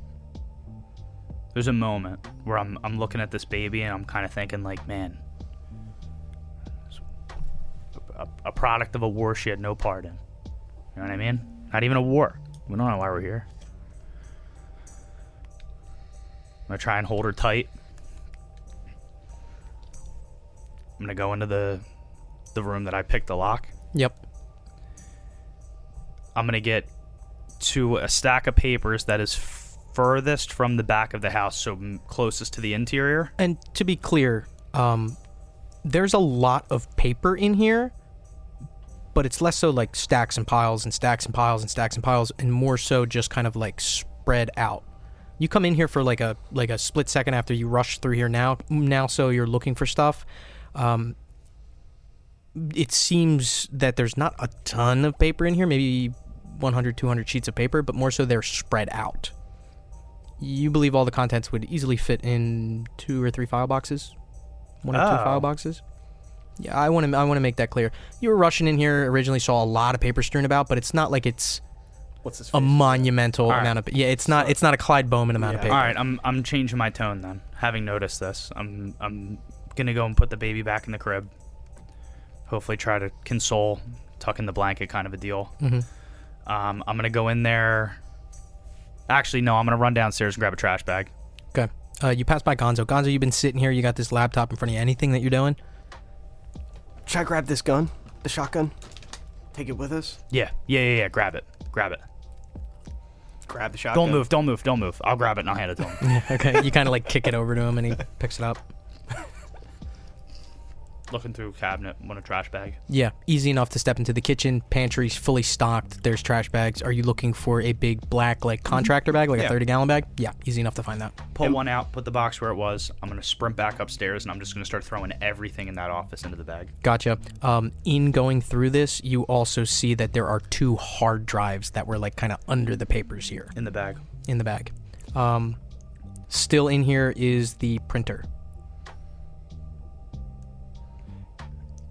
There's a moment where I'm looking at this baby and I'm kind of thinking like, man, a product of a war she had no part in. You know what I mean? Not even a war. We don't know why we're here. I'm gonna try and hold her tight. I'm gonna go into the room that I picked the lock. Yep. I'm gonna get to a stack of papers that is furthest from the back of the house, so closest to the interior. And to be clear, there's a lot of paper in here, but it's less so like stacks and piles and stacks and piles and stacks and piles, and more so just kind of like spread out. You come in here for like a split second after you rush through here now so you're looking for stuff. It seems that there's not a ton of paper in here, maybe 100, 200 sheets of paper, but more so they're spread out. You believe all the contents would easily fit in 2 or 3 file boxes? 1 or 2 file boxes? Yeah, I want to make that clear. You were rushing in here, originally saw a lot of paper strewn about, but it's not like it's a monumental amount of. Yeah, it's not a Clyde Bowman amount of paper. All right, I'm changing my tone then. Having noticed this, I'm gonna go and put the baby back in the crib. Hopefully, try to console, tuck in the blanket, kind of a deal. Mm-hmm. I'm gonna go in there. Actually, no, I'm gonna run downstairs and grab a trash bag. Okay. You pass by Gonzo. Gonzo, you've been sitting here. You got this laptop in front of you. Anything that you're doing? Should I grab this gun? The shotgun? Take it with us? Yeah. Grab it. Grab the shotgun. Don't move. I'll grab it and I'll hand it to him. Okay. You kind of like kick it over to him and he picks it up. Looking through a cabinet, want a trash bag. Yeah, easy enough to step into the kitchen. Pantry's fully stocked. There's trash bags. Are you looking for a big black like contractor bag, like a 30-gallon bag? Yeah, easy enough to find that. Pull one out, put the box where it was. I'm going to sprint back upstairs and I'm just going to start throwing everything in that office into the bag. Gotcha. In going through this, you also see that there are 2 hard drives that were like kind of under the papers here. In the bag. In the bag. Still in here is the printer.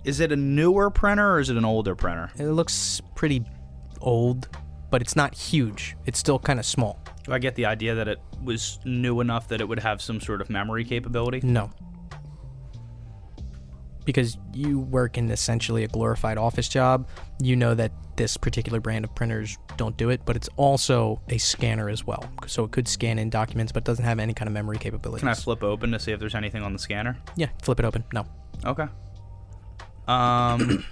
Is it a newer printer or is it an older printer? It looks pretty old, but it's not huge. It's still kind of small. Do I get the idea that it was new enough that it would have some sort of memory capability? No. Because you work in essentially a glorified office job, you know that this particular brand of printers don't do it, but it's also a scanner as well. So it could scan in documents, but doesn't have any kind of memory capabilities. Can I flip open to see if there's anything on the scanner? Yeah, flip it open. No. Okay. Am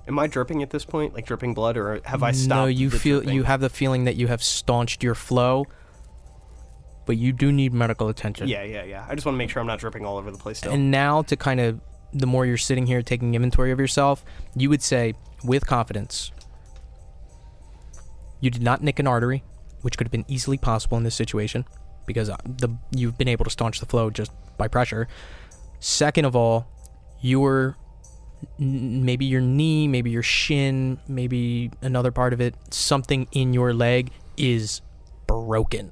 I dripping at this point? Like dripping blood, or have I stopped? No, you dripping? you have the feeling that you have staunched your flow, but you do need medical attention. Yeah. I just want to make sure I'm not dripping all over the place still. And now to kind of, the more you're sitting here taking inventory of yourself, you would say with confidence, you did not nick an artery, which could have been easily possible in this situation because you've been able to staunch the flow just by pressure. Second of all, maybe your knee, maybe your shin, maybe another part of it, something in your leg is broken.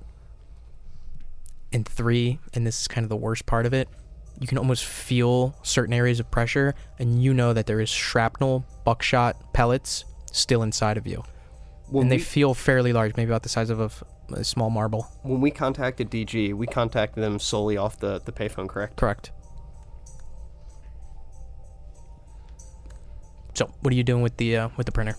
And 3, and this is kind of the worst part of it, you can almost feel certain areas of pressure, and you know that there is shrapnel, buckshot, pellets still inside of you. They feel fairly large, maybe about the size of a small marble. When we contacted DG, we contacted them solely off the payphone, correct? Correct. So, what are you doing with the printer?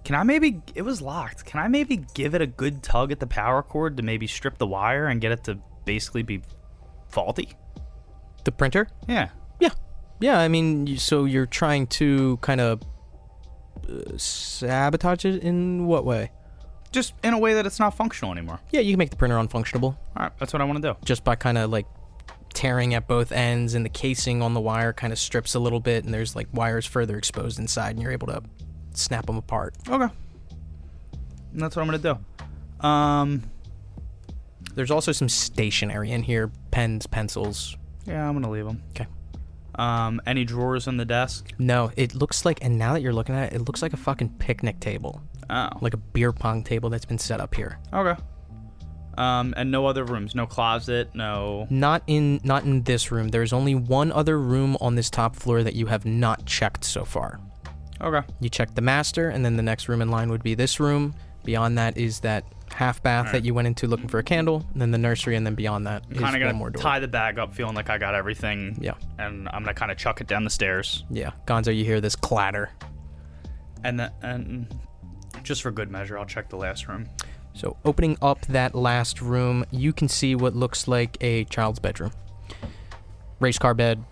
Can I maybe... It was locked. Can I maybe give it a good tug at the power cord to maybe strip the wire and get it to basically be faulty? The printer? Yeah. Yeah, I mean, so you're trying to kind of sabotage it in what way? Just in a way that it's not functional anymore. Yeah, you can make the printer unfunctionable. All right, that's what I want to do. Just by kind of like tearing at both ends, and the casing on the wire kind of strips a little bit, and there's like wires further exposed inside, and you're able to snap them apart. Okay. And that's what I'm going to do. There's also some stationery in here, pens, pencils. Yeah, I'm going to leave them. Okay. Any drawers on the desk? No, it looks like, and now that you're looking at it, it looks like a fucking picnic table. Oh. Like a beer pong table that's been set up here. Okay. And no other rooms? No closet? No... Not in this room. There's only one other room on this top floor that you have not checked so far. Okay. You checked the master, and then the next room in line would be this room. Beyond that is that half bath that you went into looking for a candle, and then the nursery, and then beyond that is kind of one more gonna door. tie the bag up, feeling like I got everything. Yeah. And I'm gonna kind of chuck it down the stairs. Yeah. Gonzo, you hear this clatter. And just for good measure, I'll check the last room. So opening up that last room, you can see what looks like a child's bedroom. Race car bed,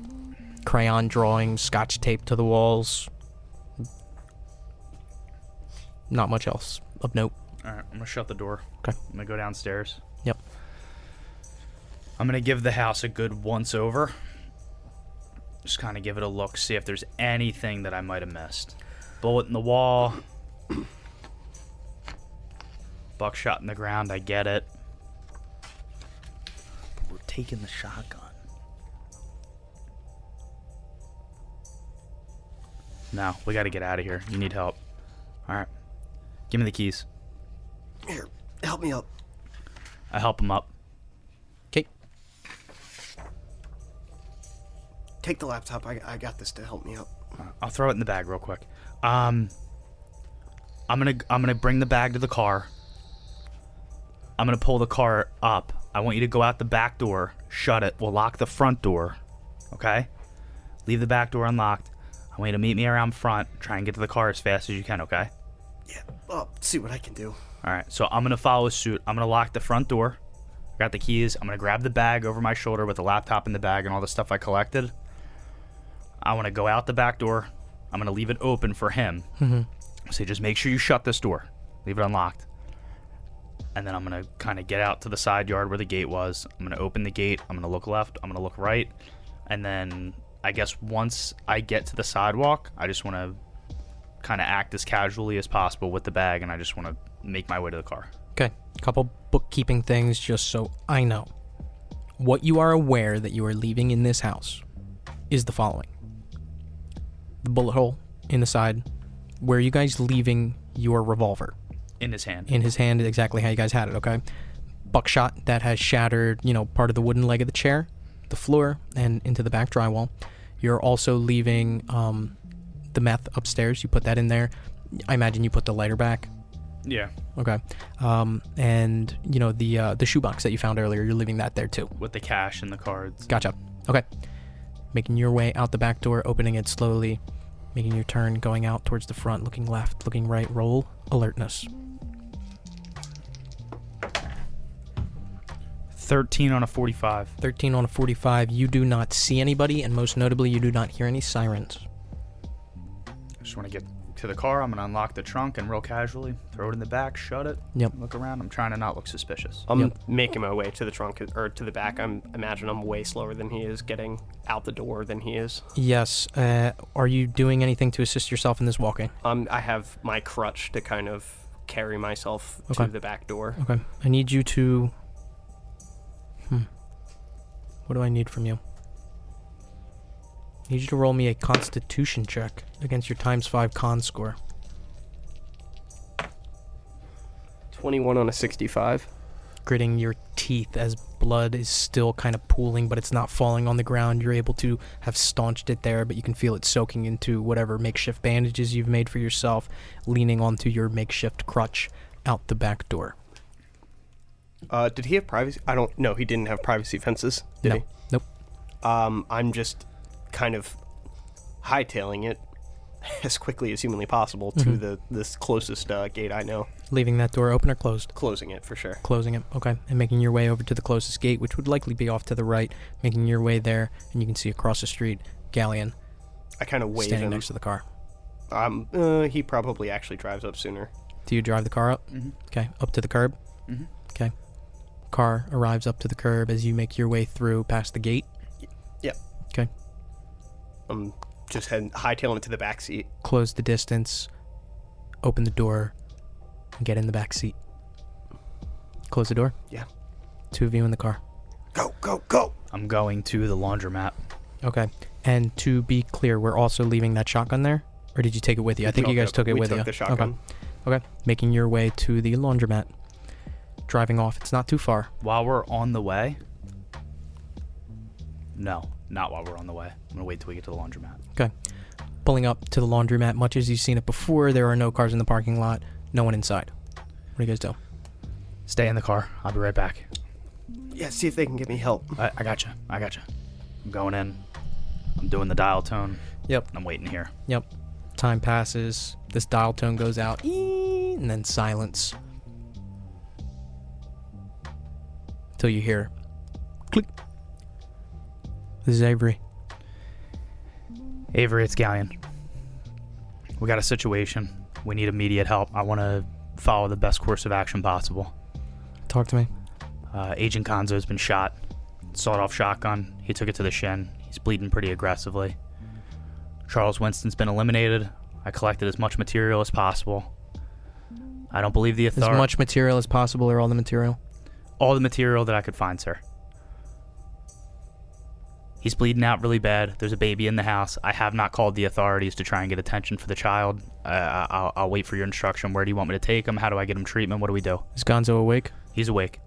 crayon drawings, scotch tape to the walls. Not much else of note. All right, I'm gonna shut the door. Okay. I'm gonna go downstairs. Yep. I'm gonna give the house a good once over. Just kind of give it a look, see if there's anything that I might have missed. Bullet in the wall. Buckshot in the ground, I get it. But we're taking the shotgun. No, we gotta get out of here. You need help. Alright. Give me the keys. Here, help me up. I help him up. Okay. Take the laptop. I got this to help me up. I'll throw it in the bag real quick. I'm gonna bring the bag to the car. I'm gonna pull the car up. I want you to go out the back door, shut it. We'll lock the front door. Okay? Leave the back door unlocked. I want you to meet me around front. Try and get to the car as fast as you can, okay? Yeah, I'll see what I can do. Alright, so I'm gonna follow suit. I'm gonna lock the front door. I got the keys. I'm gonna grab the bag over my shoulder with the laptop in the bag and all the stuff I collected. I wanna go out the back door. I'm gonna leave it open for him. So just make sure you shut this door. Leave it unlocked. And then I'm gonna kind of get out to the side yard where the gate was. I'm gonna open the gate. I'm gonna look left. I'm gonna look right. And then I guess once I get to the sidewalk, I just want to kind of act as casually as possible with the bag, and I just want to make my way to the car. Okay. Couple bookkeeping things just so I know. What you are aware that you are leaving in this house is the following. The bullet hole in the side. Where are you guys leaving your revolver? In his hand. In his hand, exactly how you guys had it, okay? Buckshot that has shattered, part of the wooden leg of the chair, the floor, and into the back drywall. You're also leaving the meth upstairs. You put that in there. I imagine you put the lighter back. Yeah. Okay. And, the shoebox that you found earlier, you're leaving that there too. With the cash and the cards. Gotcha. Okay. Making your way out the back door, opening it slowly, making your turn, going out towards the front, looking left, looking right. Roll alertness. 13 on a 45. 13 on a 45. You do not see anybody, and most notably, you do not hear any sirens. I just want to get to the car. I'm going to unlock the trunk and real casually throw it in the back, shut it. Yep. Look around. I'm trying to not look suspicious. I'm making my way to the trunk or to the back. Imagine I'm way slower than he is, getting out the door than he is. Yes. Are you doing anything to assist yourself in this walking? I have my crutch to kind of carry myself Okay. to the back door. Okay. I need you to... What do I need from you? I need you to roll me a constitution check against your ×5 con score. 21 on a 65. gritting your teeth as blood is still kind of pooling, but it's not falling on the ground. You're able to have staunched it there, but you can feel it soaking into whatever makeshift bandages you've made for yourself, leaning onto your makeshift crutch out the back door. Did he have privacy? I don't know. He didn't have privacy fences, did he? Nope. I'm just kind of hightailing it as quickly as humanly possible to this closest gate I know. Leaving that door open or closed? Closing it, for sure. Closing it, okay. And making your way over to the closest gate, which would likely be off to the right, making your way there, and you can see across the street, Gallion I kind of wave standing him. next to the car. He probably actually drives up sooner. Do you drive the car up? Mm-hmm. Okay, up to the curb? Mm-hmm. Okay. Car arrives up to the curb as you make your way through past the gate? Yep. Okay. I'm just hightailing it to the back seat. Close the distance, open the door, and get in the back seat. Close the door? Yeah. 2 of you in the car. Go, go, go! I'm going to the laundromat. Okay. And to be clear, we're also leaving that shotgun there? Or did you take it with you? I think you guys took it with you. We took the shotgun. Okay. Making your way to the laundromat. Driving off. It's not too far. While we're on the way... No, not while we're on the way. I'm going to wait till we get to the laundromat. Okay. Pulling up to the laundromat, much as you've seen it before, there are no cars in the parking lot. No one inside. What do you guys do? Stay in the car. I'll be right back. Yeah, see if they can get me help. I gotcha. I'm going in. I'm doing the dial tone. Yep. I'm waiting here. Yep. Time passes. This dial tone goes out. And then silence. Till you hear click. This is Avery. Avery, it's Gallion. We got a situation. We need immediate help. I want to follow the best course of action possible. Talk to me. Agent Konzo has been shot. Sawed-off shotgun. He took it to the shin. He's bleeding pretty aggressively. Charles Winston's been eliminated. I collected as much material as possible. I don't believe the As authority... much material as possible, or all the material? All the material that I could find, sir. He's bleeding out really bad. There's a baby in the house. I have not called the authorities to try and get attention for the child. I'll wait for your instruction. Where do you want me to take him? How do I get him treatment? What do we do? Is Gonzo awake? He's awake.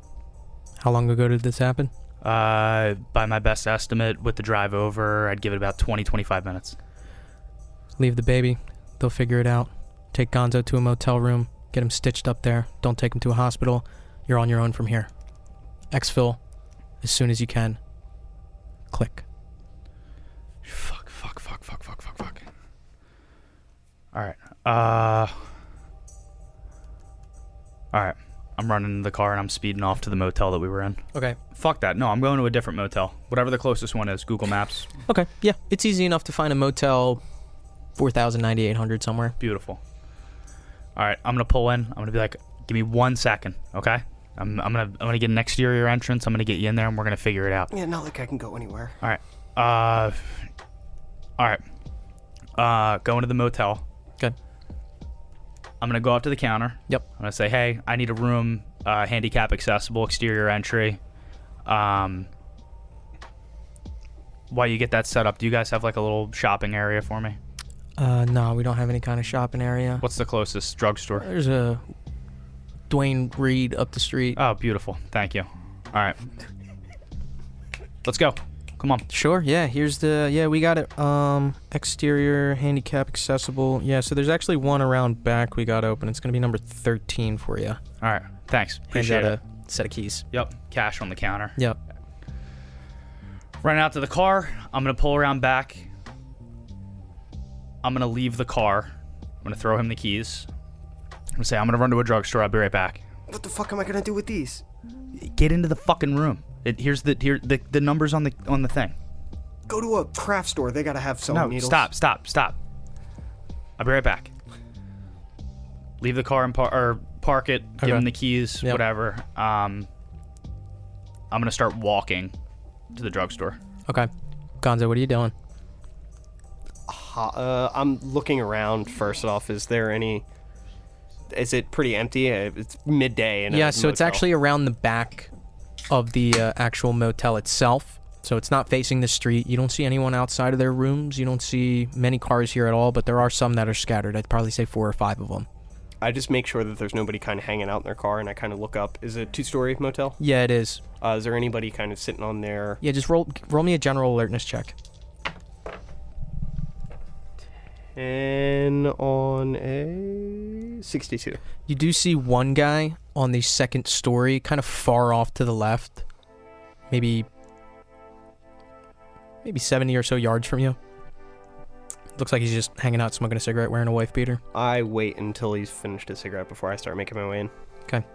How long ago did this happen? By my best estimate, with the drive over, I'd give it about 20-25 minutes. Leave the baby. They'll figure it out. Take Gonzo to a motel room. Get him stitched up there. Don't take him to a hospital. You're on your own from here. Exfil as soon as you can. Click. Fuck. Alright. Alright. I'm running into the car and I'm speeding off to the motel that we were in. Okay. Fuck that. No, I'm going to a different motel. Whatever the closest one is. Google Maps. Okay. Yeah. It's easy enough to find a motel 4,000, 9,800 somewhere. Beautiful. Alright. I'm going to pull in. I'm going to be like, give me 1 second. Okay? I'm gonna get an exterior entrance. I'm gonna get you in there, and we're gonna figure it out. Yeah, not like I can go anywhere. All right. Going to the motel. Good. I'm gonna go up to the counter. Yep. I'm gonna say, hey, I need a room, handicap accessible, exterior entry. While you get that set up, do you guys have like a little shopping area for me? No, we don't have any kind of shopping area. What's the closest drugstore? There's a Dwayne Reed up the street. Oh, beautiful. Thank you. All right. Let's go. Come on. Sure, yeah. Here's the... Yeah, we got it. Exterior, handicap, accessible. Yeah, so there's actually one around back we got open. It's going to be number 13 for you. All right. Thanks. Appreciate Hand out it. a set of keys. Yep. Cash on the counter. Yep. Run out to the car. I'm going to pull around back. I'm going to leave the car. I'm going to throw him the keys. I'm going to say, I'm going to run to a drugstore. I'll be right back. What the fuck am I gonna do with these? Get into the fucking room. Here's the numbers on the thing. Go to a craft store. They gotta have sewing needles. Stop. I'll be right back. Leave the car and park it. Okay. Give him the keys. Yep. Whatever. I'm going to start walking to the drugstore. Okay. Gonzo, what are you doing? I'm looking around. First off, is it pretty empty? It's midday. Yeah, so it's actually around the back of the actual motel itself. So it's not facing the street. You don't see anyone outside of their rooms. You don't see many cars here at all, but there are some that are scattered. I'd probably say 4 or 5 of them. I just make sure that there's nobody kind of hanging out in their car, and I kind of look up. Is it a 2-story motel? Yeah, it is. Is there anybody kind of sitting on there? Yeah, just roll me a general alertness check. 10 on a 62. You do see one guy on the second story, kind of far off to the left, maybe 70 or so yards from you. Looks like he's just hanging out, smoking a cigarette, wearing a wife beater. I wait until he's finished his cigarette before I start making my way in. Okay.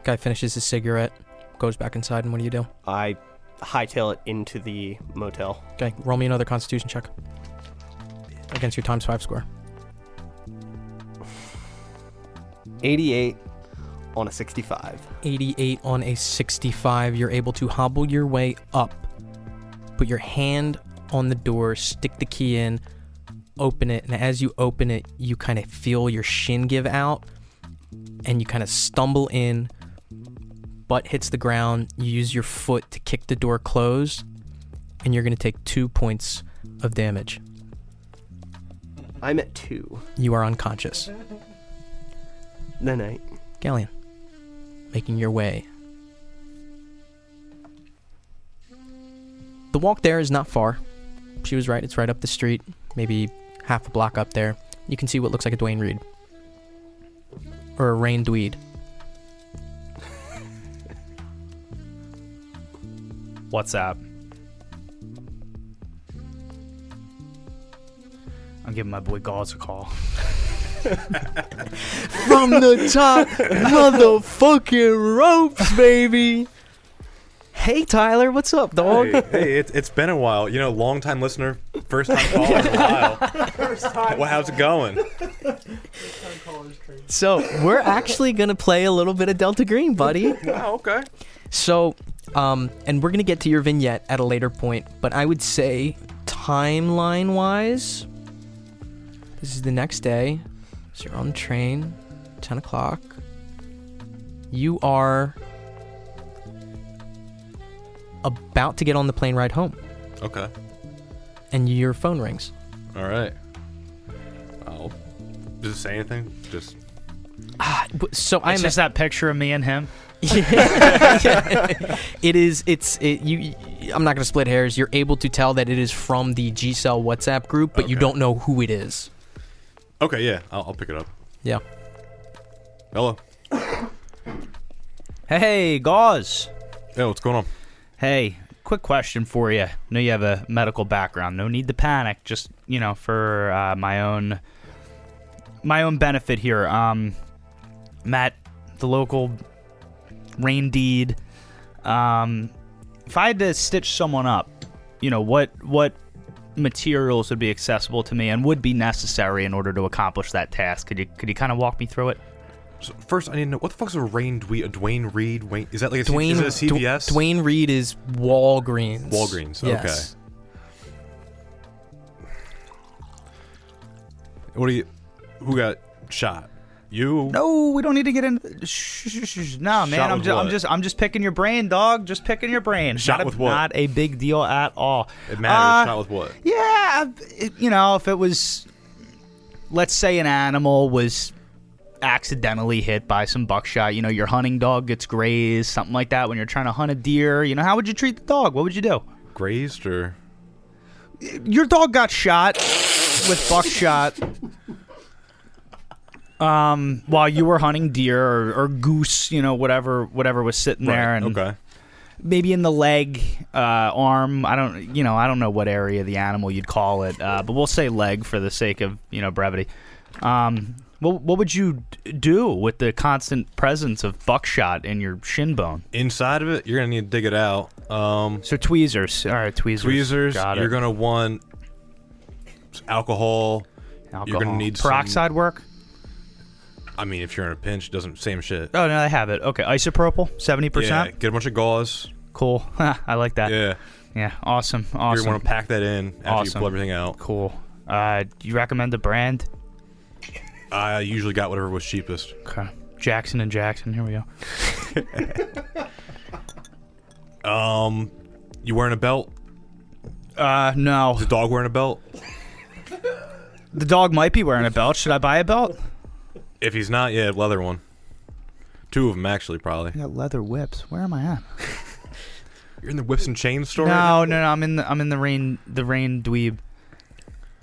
Guy finishes his cigarette, goes back inside, and what do you do? I hightail it into the motel. Okay, roll me another Constitution check. Against your ×5 score. 88 on a 65. 88 on a 65. You're able to hobble your way up. Put your hand on the door, stick the key in, open it, and as you open it, you kind of feel your shin give out, and you kind of stumble in, butt hits the ground, you use your foot to kick the door closed, and you're going to take 2 points of damage. I'm at 2. You are unconscious. Night. Gallion, making your way. The walk there is not far. She was right, it's right up the street, maybe half a block up there. You can see what looks like a Dwayne Reed. Or a Rain Dweed. What's up? I'm giving my boy Gauze a call. From the top motherfucking ropes, baby. Hey, Tyler, what's up, dog? Hey, it's been a while. You know, long-time listener, first-time caller in a while. Well, how's it going? So, we're actually going to play a little bit of Delta Green, buddy. Oh, okay. So, and we're going to get to your vignette at a later point, but I would say, timeline-wise, this is the next day. So you're on the train, 10 o'clock. You are about to get on the plane ride home. Okay. And your phone rings. All right. Does it say anything? Just... So It's just that picture of me and him. It is. I'm not gonna split hairs. You're able to tell that it is from the G-Cell WhatsApp group, but you don't know who it is. Okay, yeah. I'll pick it up. Yeah. Hello. Hey, Gauze. Yeah, what's going on? Hey, quick question for you. I know you have a medical background. No need to panic. Just, for my own benefit here. Matt, the local rain deed. If I had to stitch someone up, what materials would be accessible to me and would be necessary in order to accomplish that task? Could you kind of walk me through it? So first, I need to know, what the fuck's a Dwayne Reed? Is that like is it a CVS? Dwayne Reed is Walgreens. Walgreens, yes. Okay. Who got shot? You? No, we don't need to get into. No, man. I'm just picking your brain, dog. Just picking your brain. Shot with what? Not a big deal at all. It matters. Shot with what? Yeah, if it was, let's say an animal was accidentally hit by some buckshot. Your hunting dog gets grazed, something like that. When you're trying to hunt a deer, how would you treat the dog? What would you do? Grazed or? Your dog got shot with buckshot. While you were hunting deer or goose, whatever was sitting there, and okay. maybe in the leg, arm. I don't know what area of the animal you'd call it, but we'll say leg for the sake of brevity. What would you do with the constant presence of buckshot in your shin bone? Inside of it, you're gonna need to dig it out. So tweezers. All right, tweezers. Tweezers. Got it. You're gonna want alcohol. You're gonna need peroxide work. I mean, if you're in a pinch, same shit. Oh, no, I have it. Okay, isopropyl, 70%. Yeah, get a bunch of gauze. Cool. I like that. Yeah. Yeah, awesome. You're going to want to pack that in after you pull everything out. Cool. Do you recommend the brand? I usually got whatever was cheapest. Okay. Jackson & Jackson, here we go. You wearing a belt? No. Is the dog wearing a belt? The dog might be wearing a belt. Should I buy a belt? If he's not, yeah, leather one. 2 of them actually, probably. I got leather whips. Where am I at? You're in the whips and chains store. No. I'm in the rain dweeb.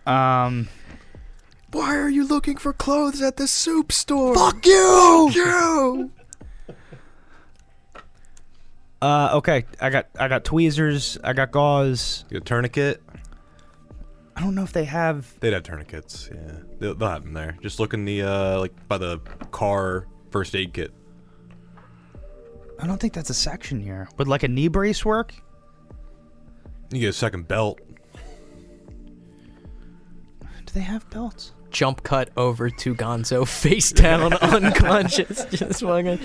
Why are you looking for clothes at the soup store? Fuck you! You! Okay. I got tweezers. I got gauze. You got a tourniquet. I don't know if they have. They'd have tourniquets. Yeah, they'll have them there. Just look in the like by the car first aid kit. I don't think that's a section here. Would like a knee brace work? You get a second belt. Do they have belts? Jump cut over to Gonzo, face down, unconscious. Just fucking.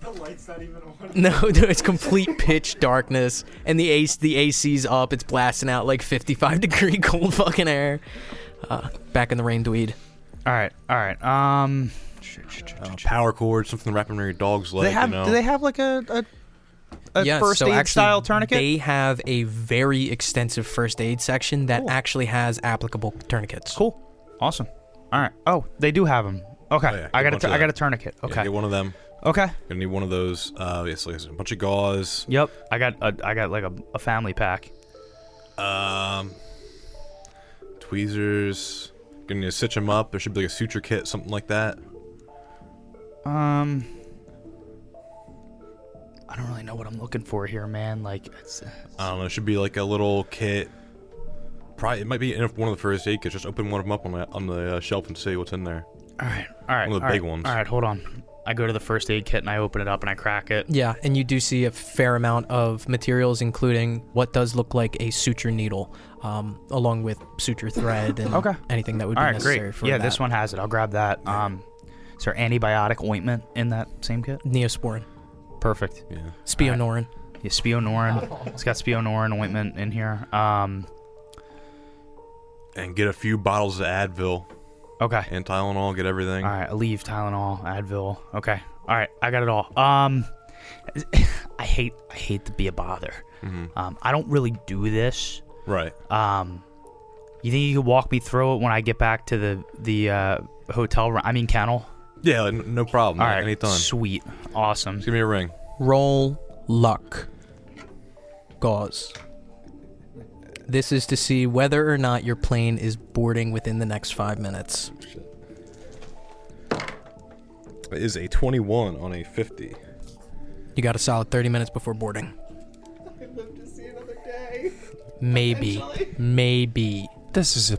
The light's not even on. No, dude, it's complete pitch darkness, and the AC's up. It's blasting out like 55-degree cold fucking air. Back in the rain, Dweed. All right. Power cord, something wrapping around your dog's leg. Do they have like a Yes, first so aid actually, style tourniquet? They have a very extensive first aid section that actually has applicable tourniquets. Cool. Awesome. All right. Oh, they do have them. Okay. Oh, yeah, I get a bunch of got a that. tourniquet. Yeah, Okay. get one of them. Okay. Gonna need one of those. Yes, like a bunch of gauze. Yep. I got like a family pack. Tweezers. Gonna need to stitch them up. There should be like a suture kit, something like that. I don't really know what I'm looking for here, man. Like, it's, I don't know. It should be like a little kit. Probably it might be in one of the first aid kits. Just open one of them up on the shelf and see what's in there. all right. One of the big ones. All right, hold on. I go to the first aid kit and I open it up and I crack it. Yeah, and you do see a fair amount of materials, including what does look like a suture needle, along with suture thread and anything that would be All right, necessary great. for Yeah, that. this one has it. I'll grab that. Is there antibiotic ointment in that same kit? Neosporin. Perfect. Yeah. Spionorin. Yeah, Spionorin. It's got Spionorin ointment in here. And get a few bottles of Advil Okay. and Tylenol. Get everything. All right. Aleve, Tylenol, Advil. Okay. All right. I got it all. I hate to be a bother. I don't really do this. Right. You think you could walk me through it when I get back to the hotel room? I mean, kennel. Yeah, no problem. All right. Anytime. Sweet. Awesome. Just give me a ring. Roll luck. Gauze. This is to see whether or not your plane is boarding within the next 5 minutes. It is a 21 on a 50. You got a solid 30 minutes before boarding. I'd live to see another day. Maybe. Maybe. This is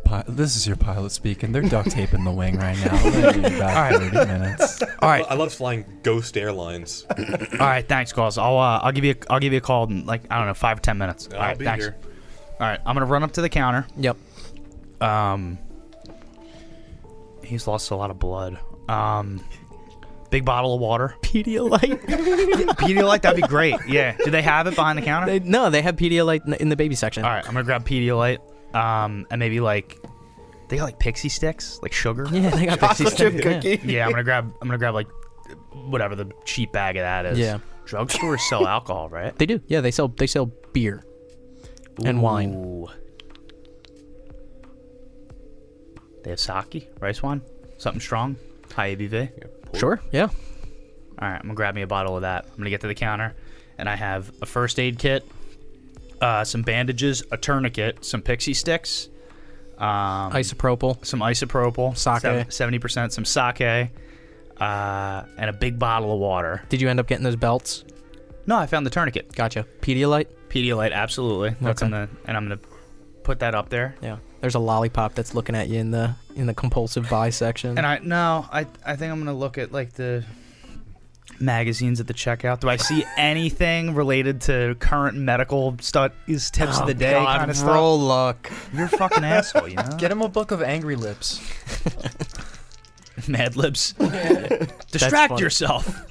your pilot speaking. They're duct taping the wing right now. They'll be back in 30 minutes. All right. I love flying Ghost Airlines. All right. Thanks, guys. I'll give you a call in like, I don't know, 5 or 10 minutes. All I'll right. be Thanks. here. All right. I'm gonna run up to the counter. Yep. He's lost a lot of blood. Big bottle of water. Pedialyte. Pedialyte, that'd be great. Yeah. Do they have it behind the counter? No, they have Pedialyte in the baby section. All right. I'm gonna grab Pedialyte. And maybe like, they got like pixie sticks, like sugar. Yeah, they got pixie Chocolate sticks. chip cookie. Yeah. I'm gonna grab like whatever the cheap bag of that is. Yeah. Drugstores sell alcohol, right? They do. Yeah, they sell beer and wine. Ooh. They have sake, rice wine, something strong, high ABV. Sure. Yeah. All right, I'm gonna grab me a bottle of that. I'm gonna get to the counter, and I have a first aid kit, some bandages, a tourniquet, some pixie sticks, Isopropyl. some isopropyl, Sake. 70%, some sake, and a big bottle of water. Did you end up getting those belts? No, I found the tourniquet. Gotcha. Pedialyte. Pedialyte, absolutely. That's Okay. and I'm gonna put that up there. Yeah. There's a lollipop that's looking at you in the compulsive buy section. And I think I'm gonna look at like the magazines at the checkout. Do I see anything related to current medical studies, tips of the day kind of stuff? roll luck. You're a fucking asshole, you know? Get him a book of Angry Lips. Mad Libs. Distract funny. yourself.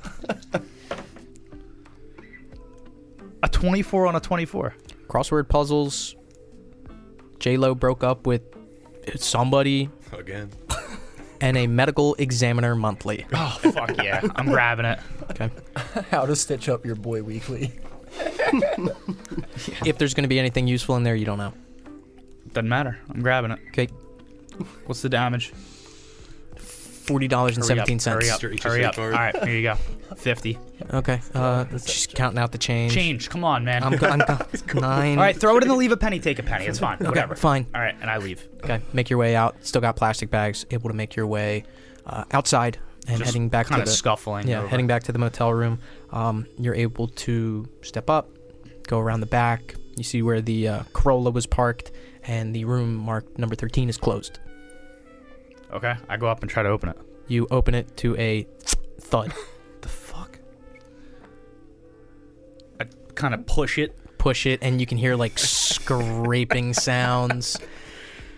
A 24 on a 24. Crossword puzzles. J-Lo broke up with somebody, Again. and a medical examiner monthly. Oh, fuck yeah. I'm grabbing it. Okay. How to Stitch Up Your Boy Weekly. If there's going to be anything useful in there, you don't know. Doesn't matter. I'm grabbing it. Okay. What's the damage? $40.17. Hurry up. All right, here you go. 50. Okay. Just counting out the change. Change. Come on, man. I'm 9. All right, throw it in the leave a penny, take a penny. It's fine. Whatever. Fine. All right, and I leave. Okay. Make your way out. Still got plastic bags. Able to make your way outside and Just heading back to kind the of scuffling. Yeah, over. heading back to the motel room. You're able to step up, go around the back. You see where the Corolla was parked, and the room marked number 13 is closed. Okay, I go up and try to open it. You open it to a thud. The fuck? I kind of push it. Push it, and you can hear like scraping sounds.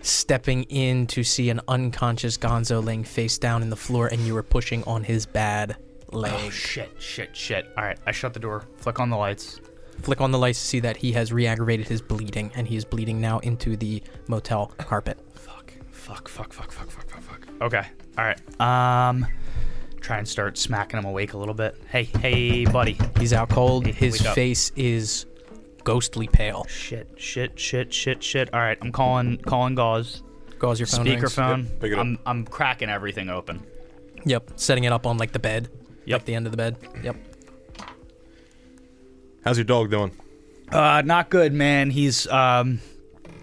Stepping in to see an unconscious Gonzo laying face down in the floor, and you were pushing on his bad leg. Oh, shit. All right, I shut the door, flick on the lights. Flick on the lights to see that he has re-aggravated his bleeding, and he is bleeding now into the motel carpet. Fuck. Okay, all right. Try and start smacking him awake a little bit. Hey, buddy. He's out cold. Hey, His wake up. face is ghostly pale. Shit. All right, I'm calling Gauze. Gauze, your phone rings. Speakerphone. Yep, pick it up. I'm cracking everything open. Yep, setting it up on like the bed. Yep. Like the end of the bed. Yep. How's your dog doing? Not good, man. He's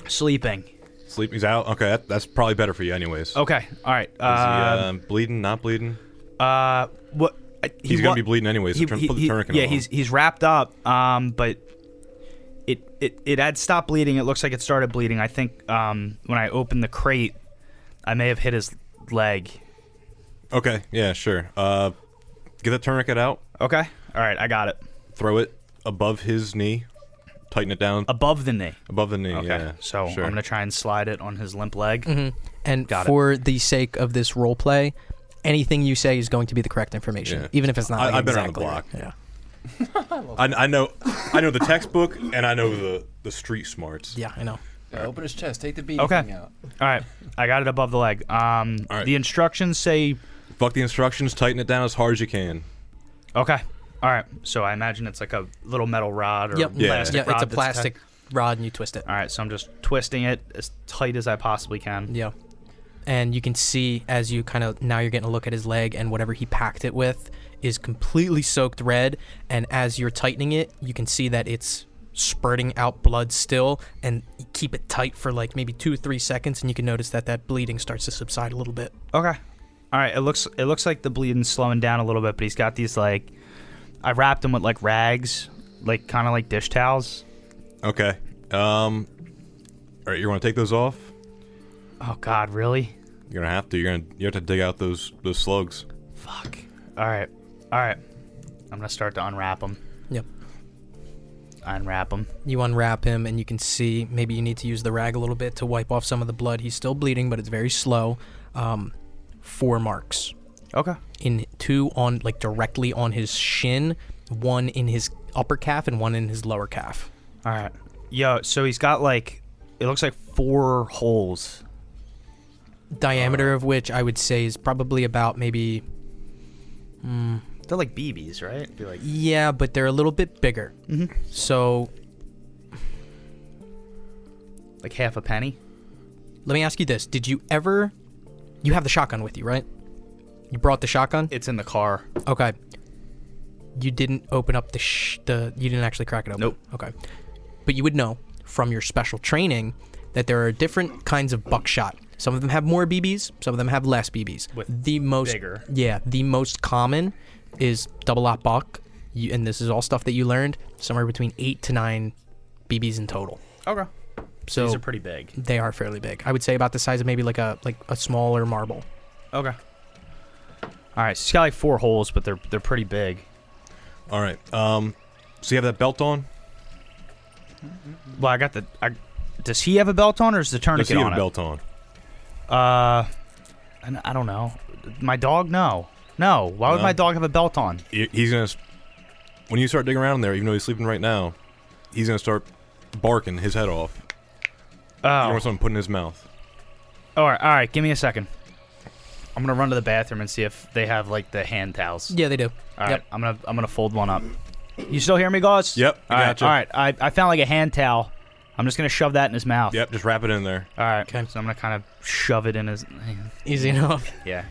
sleeping. Sleep? He's out? Okay, that's probably better for you anyways. Okay, all right. Is he bleeding, not bleeding? What? He's going to be bleeding anyways, so put the tourniquet on. Yeah, he's wrapped up, but it had stopped bleeding. It looks like it started bleeding. I think when I opened the crate, I may have hit his leg. Okay, yeah, sure. Get the tourniquet out. Okay, all right, I got it. Throw it above his knee. Tighten it down. Above the knee. Above the knee, Okay, yeah. so sure. I'm going to try and slide it on his limp leg. Mm-hmm. And Got for the sake of this role play, anything you say is going to be the correct information, Yeah. even if it's not. I've been around exactly the block. right. Yeah. I know the textbook and I know the street smarts. Yeah, I know. Open his chest. Take the bead Okay. thing out. All right, I got it above the leg. right. The instructions say. Fuck the instructions. Tighten it down as hard as you can. Okay. All right. So I imagine it's like a little metal rod or Yep. Yeah. plastic Yeah, rod. it's a that's plastic rod, and you twist it. All right, so I'm just twisting it as tight as I possibly can. Yeah. And you can see as you now you're getting a look at his leg, and whatever he packed it with is completely soaked red. And as you're tightening it, you can see that it's spurting out blood still. And you keep it tight for like maybe 2 or 3 seconds, and you can notice that bleeding starts to subside a little bit. Okay. All right, it looks like the bleeding's slowing down a little bit, but he's got these like, I wrapped him with like rags, like kind of like dish towels. Okay. All right, you want to take those off? Oh God, really? You're gonna have to. You have to dig out those slugs. Fuck. All right. I'm gonna start to unwrap them. Yep. Unwrap them. You unwrap him, and you can see maybe you need to use the rag a little bit to wipe off some of the blood. He's still bleeding, but it's very slow. 4 marks. Okay. 2 on like directly on his shin, 1 in his upper calf, and 1 in his lower calf. All right. Yo, so he's got like, it looks like 4 holes. Diameter of which I would say is probably about maybe. They're like BBs, right? Be like, Yeah, but they're a little bit bigger. Mhm. So like half a penny. let me ask you this: did you ever? You have the shotgun with you, right? You brought the shotgun. It's in the car. Okay. You didn't open up you didn't actually crack it open. Nope. Okay. But you would know from your special training that there are different kinds of buckshot. Some of them have more BBs, some of them have less BBs. With the most bigger. Yeah, the most common is double-aught buck, and this is all stuff that you learned, somewhere between 8 to 9 BBs in total. Okay. So These are pretty big. they are fairly big. I would say about the size of maybe like a smaller marble. Okay. All right, so he's got like 4 holes, but they're pretty big. All right. So you have that belt on? Well, does he have a belt on, or is the Does tourniquet he have on a it? belt on? I don't know. My dog, no. Why would No? my dog have a belt on? He's gonna. When you start digging around in there, even though he's sleeping right now, he's gonna start barking his head off. You Oh. want something put in his mouth? All right. Give me a second. I'm gonna run to the bathroom and see if they have like the hand towels. Yeah, they do. All right. Yep. I'm gonna fold one up. You still hear me, guys? Yep, I All right. gotcha. All right. I found like a hand towel. I'm just gonna shove that in his mouth. Yep, just wrap it in there. All right. Okay. So I'm gonna kind of shove it in his. Easy enough. Yeah.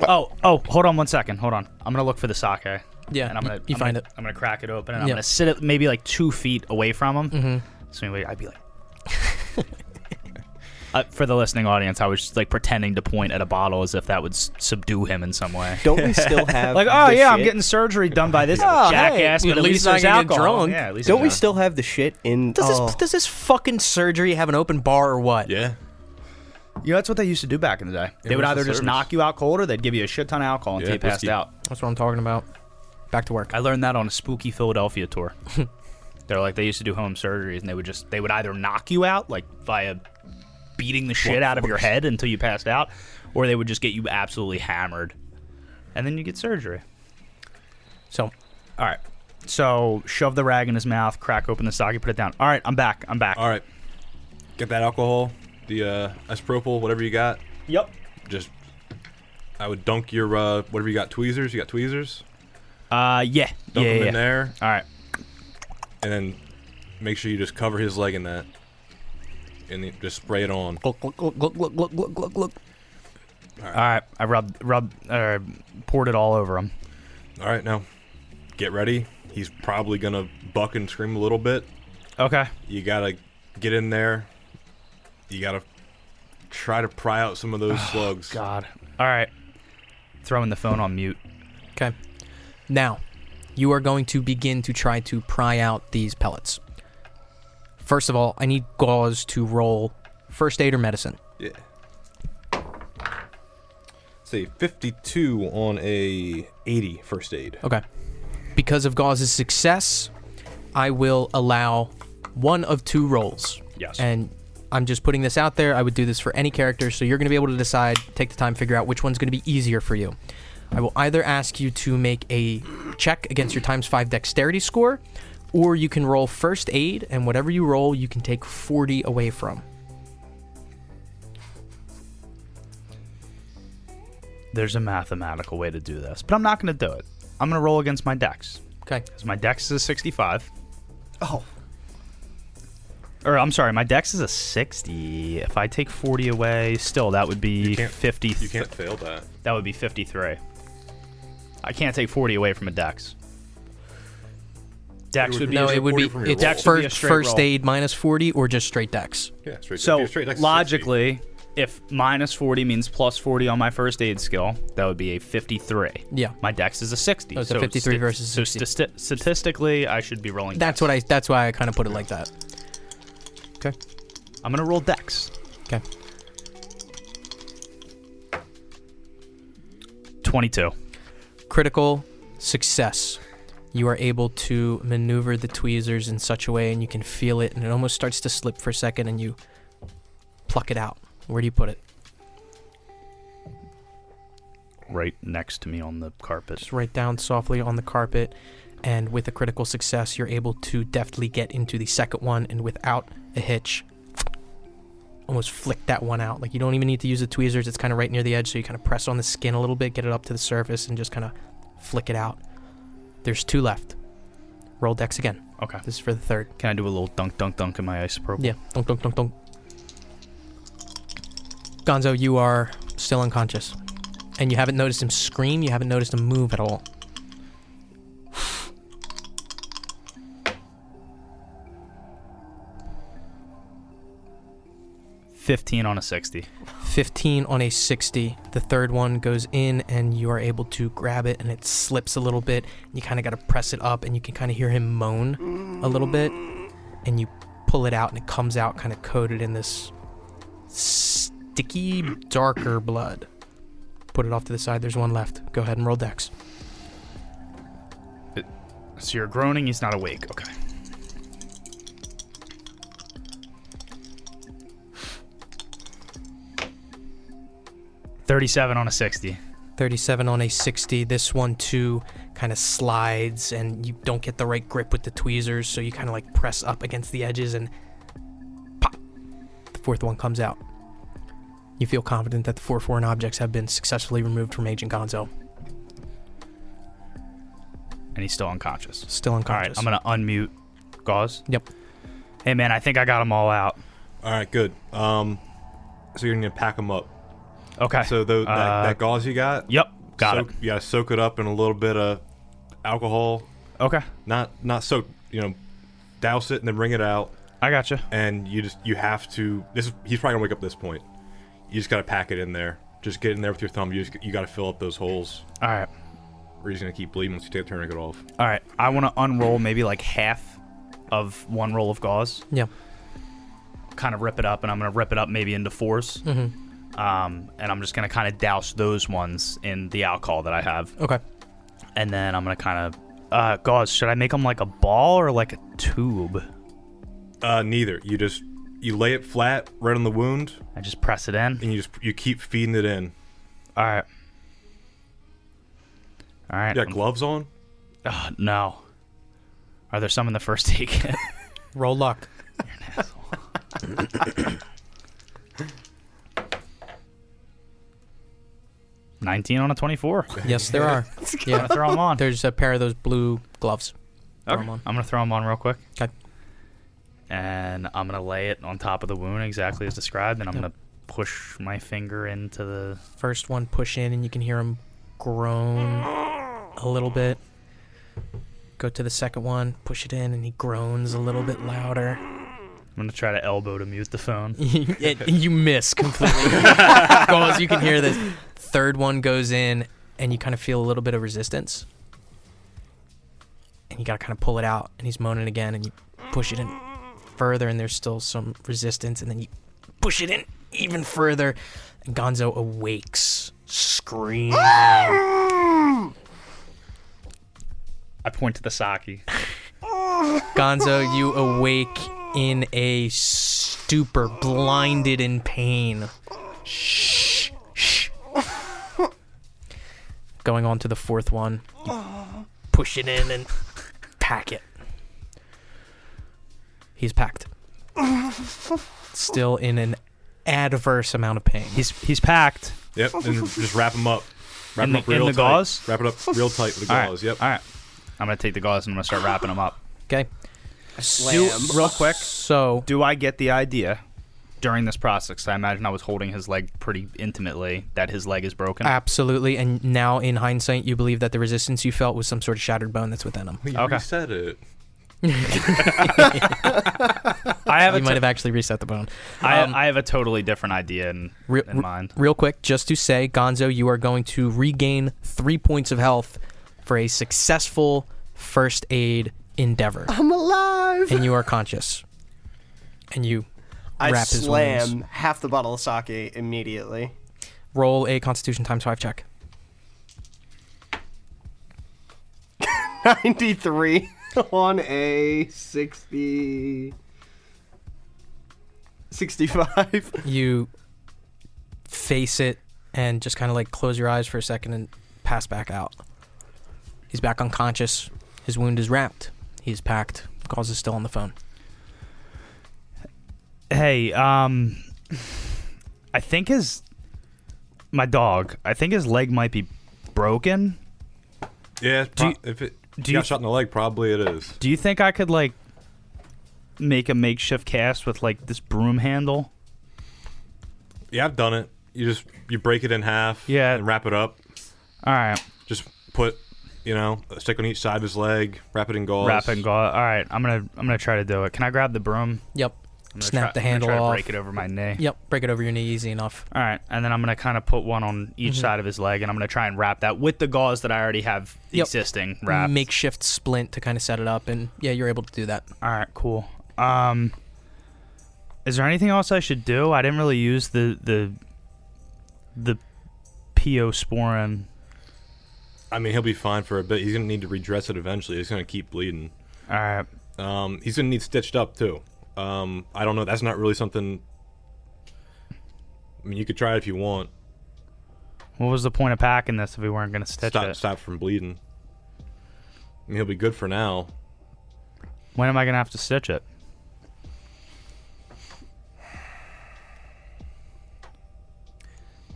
Oh, hold on 1 second. Hold on. I'm gonna look for the sake. Yeah. And I'm gonna find it. I'm gonna crack it open, and I'm Yep. gonna sit it maybe like 2 feet away from him. Mm-hmm. So anyway, I'd be like. For the listening audience, I was just like pretending to point at a bottle as if that would subdue him in some way. Don't we still have Like, oh the yeah, I'm shit? getting surgery done by this Oh, jackass, hey, but at least I there's can get alcohol. drunk. Yeah, at least Don't we there's still have the shit in? Does this fucking surgery have an open bar or what? Yeah. You know, that's what they used to do back in the day. They would what's either the just service? knock you out cold, or they'd give you a shit ton of alcohol until Yeah, you passed whiskey. out. That's what I'm talking about. Back to work. I learned that on a spooky Philadelphia tour. They used to do home surgeries, and they would either knock you out like via beating the shit out of your head until you passed out, or they would just get you absolutely hammered, and then you get surgery. So, All right. So shove the rag in his mouth, crack open the sake, put it down. All right, I'm back. All right. Get that alcohol, the isopropyl, whatever you got. Yep. Just, I would dunk your whatever you got. Tweezers. You got tweezers. Yeah. Dunk them yeah. in there, All right. and then make sure you just cover his leg in that, and then just spray it on. glug, glug, glug, glug, glug, glug, glug, glug, glug. All right. I poured it all over him. All right, now get ready. He's probably gonna buck and scream a little bit. Okay. You gotta get in there. You gotta try to pry out some of those slugs. God. All right. Throwing the phone on mute. Okay. Now, you are going to begin to try to pry out these pellets. First of all, I need Gauze to roll first aid or medicine. Yeah. Say 52 on a 80 first aid. Okay. Because of Gauze's success, I will allow one of 2 rolls. Yes. And I'm just putting this out there. I would do this for any character, so you're going to be able to decide, take the time, figure out which one's going to be easier for you. I will either ask you to make a check against your ×5 dexterity score, or you can roll first aid, and whatever you roll, you can take 40 away from. There's a mathematical way to do this, but I'm not going to do it. I'm going to roll against my dex. Okay. Because my dex is a 65. Oh. Or, I'm sorry, my dex is a 60. If I take 40 away, still, that would be 50. You can't fail that. That would be 53. I can't take 40 away from a dex. Dex would be No, a, it would be 40 from your it's Dex would be a first, straight first roll. aid minus 40 or just straight dex. Yeah, straight. So straight dex is 60. logically, if minus 40 means plus 40 on my first aid skill, that would be a 53. Yeah. My dex is a 60. Oh, it's a 53 versus 60. So statistically, I should be rolling. That's dex. that's why I kind of put it like that. Okay. I'm gonna roll dex. Okay. 22. Critical success. You are able to maneuver the tweezers in such a way, and you can feel it, and it almost starts to slip for a second, and you pluck it out. Where do you put it? Right next to me on the carpet. Just right down softly on the carpet, and with a critical success, you're able to deftly get into the second one, and without a hitch, almost flick that one out. Like, you don't even need to use the tweezers. It's kind of right near the edge, so you kind of press on the skin a little bit, get it up to the surface, and just kind of flick it out. There's 2 left. Roll dex again. Okay. This is for the third. Can I do a little dunk, dunk, dunk in my isopropyl? Yeah. Dunk, dunk, dunk, dunk. Gonzo, you are still unconscious. And you haven't noticed him scream. You haven't noticed him move at all. $15 on a 60. 15 on a 60. The third one goes in, and you are able to grab it, and it slips a little bit. You kind of got to press it up, and you can kind of hear him moan a little bit. And you pull it out, and it comes out kind of coated in this sticky, darker blood. Put it off to the side. There's one left. Go ahead and roll dex. So you're groaning, he's not awake. Okay. $37 on a 60. 37 on a 60. This one too kind of slides, and you don't get the right grip with the tweezers, so you kind of like press up against the edges, and pop, the fourth one comes out. You feel confident that the 4 foreign objects have been successfully removed from Agent Gonzo. And he's still unconscious. Still All right, unconscious. I'm going to unmute Gauze. Yep. Hey, man, I think I got them all out. All right, good. So you're gonna pack them up. Okay. So that gauze you got. Yep. Got it. You gotta soak it up in a little bit of alcohol. Okay. Not soak. Douse it and then wring it out. I gotcha. And you have to. He's probably gonna wake up at this point. You just gotta pack it in there. Just get in there with your thumb. You gotta fill up those holes. All right. Or he's gonna keep bleeding once you take the tourniquet off. All right. I want to unroll maybe like half of one roll of gauze. Yeah. Kind of rip it up, and I'm gonna rip it up maybe into 4s. Mm-hmm. And I'm just gonna kind of douse those ones in the alcohol that I have. Okay. And then I'm gonna kind of gauze. Should I make them like a ball or like a tube? Neither. You lay it flat right on the wound. I just press it in. And you keep feeding it in. All right. All right. You got gloves on? No. Are there some in the first aid kit? Roll luck. You're an asshole. 19 on a 24. Yes, there are. Yeah, I'm gonna throw them on. There's a pair of those blue gloves. Throw 'em on. I'm gonna throw them on real quick. Okay. And I'm gonna lay it on top of the wound exactly as described, and I'm gonna push my finger into the First one, push in, and you can hear him groan a little bit. Go to the second one, push it in, and he groans a little bit louder. I'm gonna try to elbow to mute the phone. You miss completely. Because you can hear this. Third one goes in, and you kind of feel a little bit of resistance. And you gotta kind of pull it out, and he's moaning again, and you push it in further, and there's still some resistance, and then you push it in even further, and Gonzo awakes, screaming. I point to the sake. Gonzo, you awake in a stupor, blinded in pain. Shh. Going on to the fourth one, you push it in and pack it. He's packed. Still in an adverse amount of pain. He's packed. Yep, and just wrap them up. Wrap them up in real the tight. gauze? Wrap it up real tight with the All gauze. right. Yep. All right. I'm gonna take the gauze and I'm gonna start wrapping them up. Okay. Real quick. So, Do I get the idea during this process? 'Cause I imagine I was holding his leg pretty intimately. That his leg is broken. absolutely, and now in hindsight, you believe that the resistance you felt was some sort of shattered bone that's within him. You Okay. reset it. I have You might have actually reset the bone. I have a totally different idea in mind. Real quick, just to say, Gonzo, you are going to regain 3 points of health for a successful first aid endeavor. I'm alive. And you are conscious. And you I wrap his slam wounds. half the bottle of sake immediately. Roll a Constitution ×5 check. 93 on a 65. You face it and just kind of like close your eyes for a second and pass back out. He's back unconscious. His wound is wrapped. He's packed. Gauze is still on the phone. Hey, I think my dog. I think his leg might be broken. Yeah, if it got shot in the leg, probably it is. Do you think I could like make a makeshift cast with like this broom handle? Yeah, I've done it. You break it in half. Yeah. And wrap it up. All right. Just put, a stick on each side of his leg. Wrap it in gauze. All right. I'm gonna try to do it. Can I grab the broom? Yep. I'm gonna Snap the handle try to off. break it over my knee. Yep. Break it over your knee easy enough. All right, and then I'm gonna kind of put one on each side of his leg, and I'm gonna try and wrap that with the gauze that I already have existing wrapped. Makeshift splint to kind of set it up, and yeah, you're able to do that. All right, cool. Is there anything else I should do? I didn't really use the Posporin. I mean, he'll be fine for a bit. He's gonna need to redress it eventually. He's gonna keep bleeding. All right. He's gonna need stitched up too. I don't know. That's not really something. I mean, you could try it if you want. What was the point of packing this if we weren't gonna stitch it? Stop from bleeding. I mean, he'll be good for now. When am I gonna have to stitch it?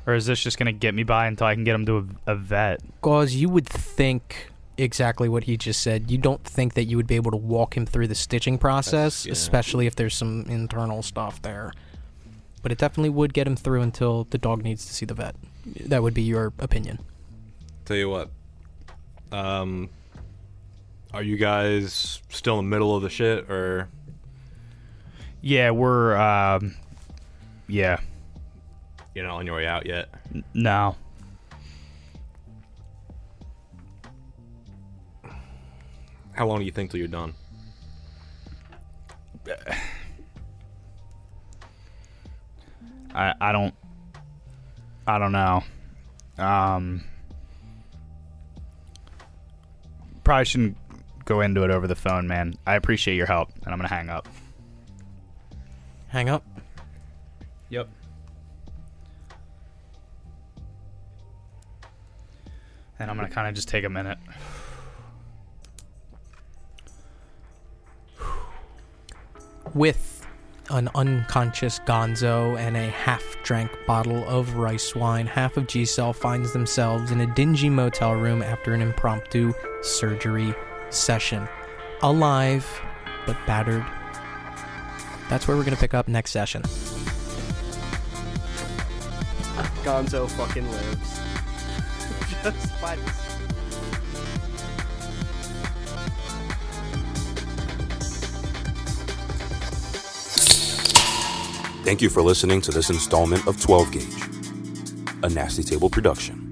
Or is this just gonna get me by until I can get him to a vet? Gauze, you would think exactly what he just said. You don't think that you would be able to walk him through the stitching process, especially if there's some internal stuff there. But it definitely would get him through until the dog needs to see the vet. That would be your opinion. Tell you what. Are you guys still in the middle of the shit, or? Yeah, we're, yeah. You're not on your way out yet? No. How long do you think till you're done? I don't know. Probably shouldn't go into it over the phone, man. I appreciate your help, and I'm gonna hang up. Hang up? Yep. And I'm gonna kind of just take a minute. With an unconscious Gonzo and a half-drank bottle of rice wine, half of G-Cell finds themselves in a dingy motel room after an impromptu surgery session. Alive, but battered. That's where we're going to pick up next session. Gonzo fucking lives. Just by this. Thank you for listening to this installment of 12 Gauge, a Nasty Table production.